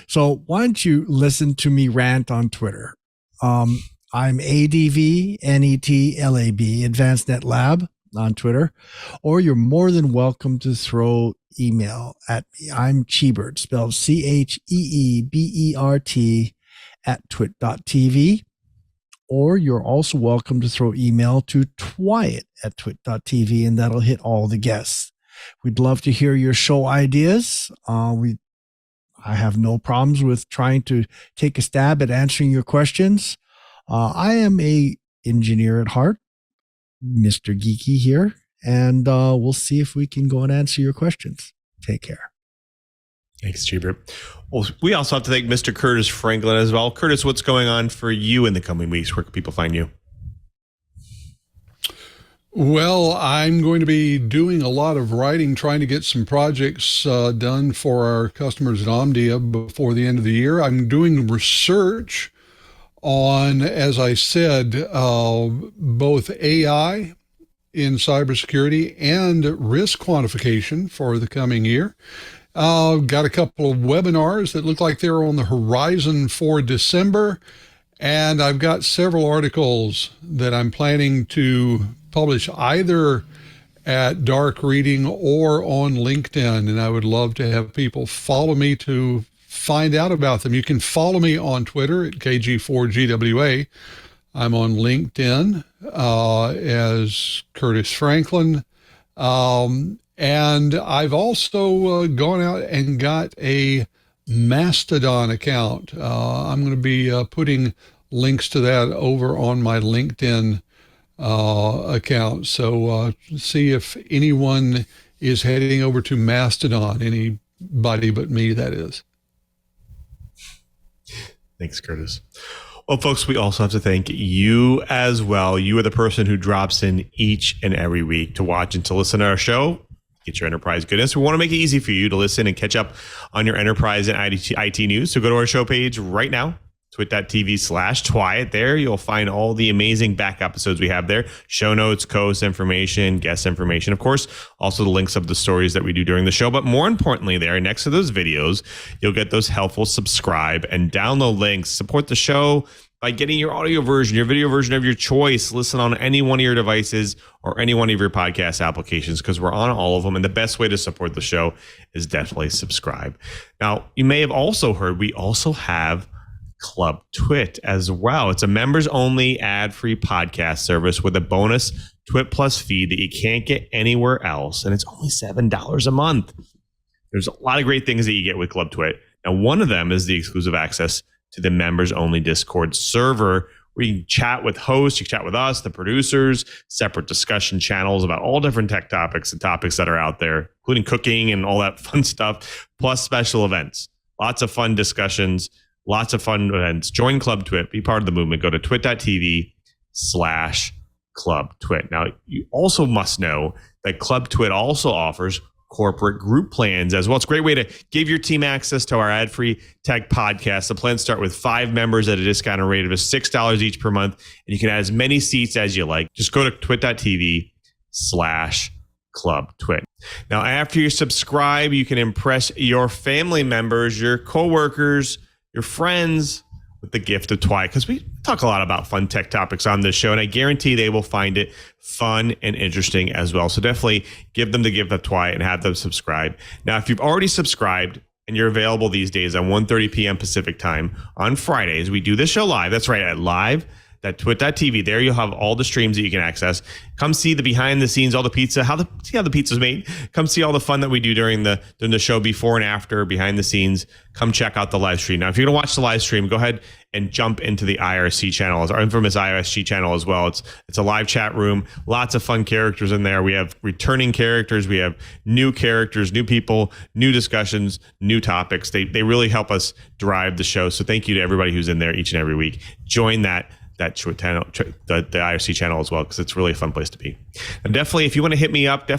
So why don't you listen to me rant on Twitter? I'm ADVNETLAB, Advanced Net Lab on Twitter, or you're more than welcome to throw email at me. I'm Cheebert, spelled CHEEBERT @twit.tv, or you're also welcome to throw email to TWiT@twit.tv, and that'll hit all the guests. We'd love to hear your show ideas. I have no problems with trying to take a stab at answering your questions. I am a engineer at heart, Mr. Geeky here, and we'll see if we can go and answer your questions. Take care. Thanks, Cheebert. Well, we also have to thank Mr. Curtis Franklin as well. Curtis, what's going on for you in the coming weeks? Where can people find you? Well, I'm going to be doing a lot of writing, trying to get some projects done for our customers at Omdia before the end of the year. I'm doing research on, as I said, both AI in cybersecurity and risk quantification for the coming year. Got a couple of webinars that look like they're on the horizon for December. And I've got several articles that I'm planning to publish either at Dark Reading or on LinkedIn. And I would love to have people follow me to find out about them. You can follow me on Twitter at KG4GWA. I'm on LinkedIn as Curtis Franklin. And I've also gone out and got a Mastodon account. I'm going to be putting links to that over on my LinkedIn account. So see if anyone is heading over to Mastodon, any anybody but me, that is. Thanks, Curtis. Well, folks, we also have to thank you as well. You are the person who drops in each and every week to watch and to listen to our show. Get your enterprise goodness. We want to make it easy for you to listen and catch up on your enterprise and IT news. So go to our show page right now, twit.tv/TWiT. There you'll find all the amazing back episodes we have there. Show notes, co-host information, guest information. Of course, also the links of the stories that we do during the show. But more importantly there, next to those videos, you'll get those helpful subscribe and download links. Support the show by getting your audio version, your video version of your choice. Listen on any one of your devices or any one of your podcast applications, because we're on all of them. And the best way to support the show is definitely subscribe. Now, you may have also heard we also have Club TWiT as well. It's a members only ad-free podcast service with a bonus TWiT Plus feed that you can't get anywhere else. And it's only $7 a month. There's a lot of great things that you get with Club TWiT. Now, one of them is the exclusive access to the members only Discord server, where you can chat with hosts, you can chat with us, the producers, separate discussion channels about all different tech topics and topics that are out there, including cooking and all that fun stuff, plus special events. Lots of fun discussions, lots of fun events. Join Club TWiT, be part of the movement. Go to twit.tv/Club TWiT. Now, you also must know that Club TWiT also offers corporate group plans as well. It's a great way to give your team access to our ad-free tech podcast. The plans start with 5 members at a discounted rate of $6 each per month, and you can add as many seats as you like. Just go to twit.tv/Club TWiT. Now, after you subscribe, you can impress your family members, your coworkers, your friends with the gift of TWiT, because we talk a lot about fun tech topics on this show, and I guarantee they will find it fun and interesting as well. So definitely give them the gift of TWiT and have them subscribe. Now, if you've already subscribed and you're available these days on 1:30 p.m. Pacific time on Fridays, we do this show live. That's right, at live.twit.tv. There you'll have all the streams that you can access. Come see the behind the scenes, all the pizza, see how the pizza's made. Come see all the fun that we do during the show, before and after, behind the scenes. Come check out the live stream. Now, if you're going to watch the live stream, go ahead and jump into the IRC channel, our infamous IRC channel as well. It's a live chat room, lots of fun characters in there. We have returning characters, we have new characters, new people, new discussions, new topics. They really help us drive the show. So thank you to everybody who's in there each and every week. Join that channel, the IRC channel as well, because it's really a fun place to be. And definitely, if you want to hit me up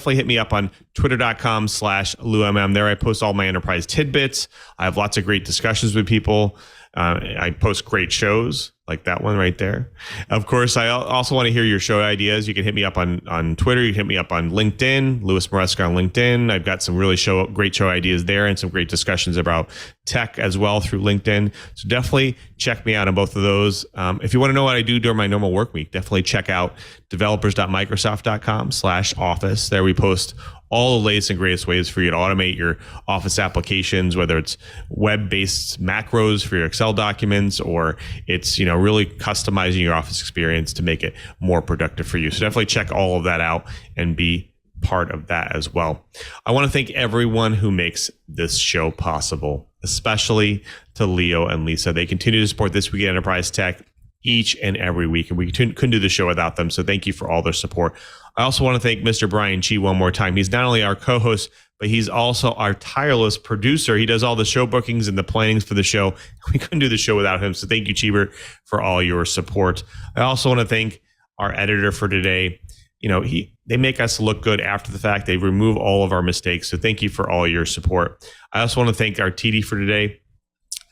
on twitter.com/LouMM. There I post all my enterprise tidbits. I have lots of great discussions with people. I post great shows like that one right there. Of course, I also want to hear your show ideas. You can hit me up on Twitter. You can hit me up on LinkedIn, Louis Maresca on LinkedIn. I've got some really great show ideas there, and some great discussions about tech as well through LinkedIn. So definitely check me out on both of those. If you want to know what I do during my normal work week, definitely check out developers.microsoft.com/office. There we post all the latest and greatest ways for you to automate your Office applications, whether it's web-based macros for your Excel documents, or it's really customizing your Office experience to make it more productive for you. So definitely check all of that out and be part of that as well. I want to thank everyone who makes this show possible, especially to Leo and Lisa. They continue to support This Week in Enterprise Tech each and every week, and we couldn't do the show without them. So thank you for all their support. I also want to thank Mr. Brian Chee one more time. He's not only our co-host, but he's also our tireless producer. He does all the show bookings and the plannings for the show. We couldn't do the show without him. So thank you, Cheebert, for all your support. I also want to thank our editor for today. They make us look good after the fact. They remove all of our mistakes. So thank you for all your support. I also want to thank our TD for today,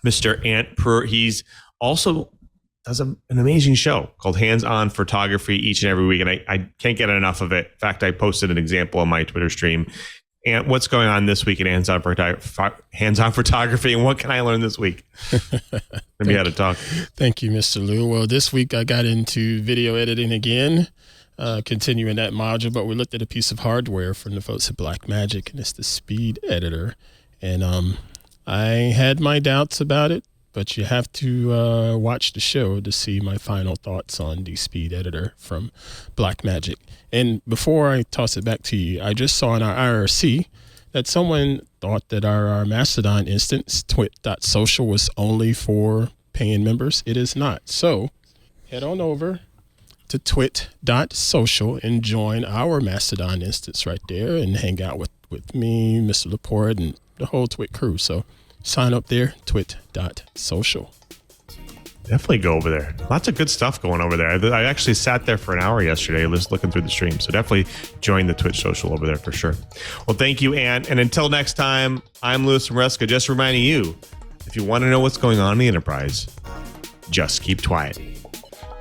Mr. Ant Pruitt. He's also does an amazing show called Hands-On Photography each and every week, and I can't get enough of it. In fact, I posted an example on my Twitter stream. And what's going on this week in Hands-On Photography, and what can I learn this week? Maybe how to talk. Thank you, Mr. Lou. Well, this week I got into video editing again, continuing that module, but we looked at a piece of hardware from the folks at Blackmagic, and it's the Speed Editor. And I had my doubts about it, but you have to watch the show to see my final thoughts on the Speed Editor from Blackmagic. And before I toss it back to you, I just saw in our IRC that someone thought that our Mastodon instance, twit.social, was only for paying members. It is not. So head on over to twit.social and join our Mastodon instance right there and hang out with with me, Mr. Laporte, and the whole TWiT crew. So sign up there, twit.social. Definitely go over there. Lots of good stuff going over there. I actually sat there for an hour yesterday just looking through the stream. So definitely join the Twitch social over there for sure. Well, thank you, Ann. And until next time, I'm Louis from Maresca, just reminding you, if you want to know what's going on in the enterprise, just keep TWiT.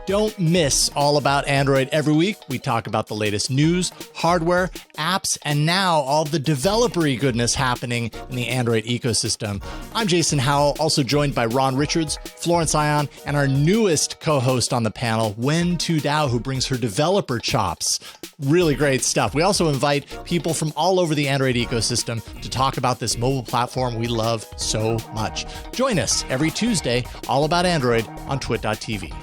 Don't miss All About Android every week. We talk about the latest news, hardware, apps, and now all the developer-y goodness happening in the Android ecosystem. I'm Jason Howell, also joined by Ron Richards, Florence Ion, and our newest co-host on the panel, Wen Tu Dao, who brings her developer chops. Really great stuff. We also invite people from all over the Android ecosystem to talk about this mobile platform we love so much. Join us every Tuesday, All About Android on twit.tv.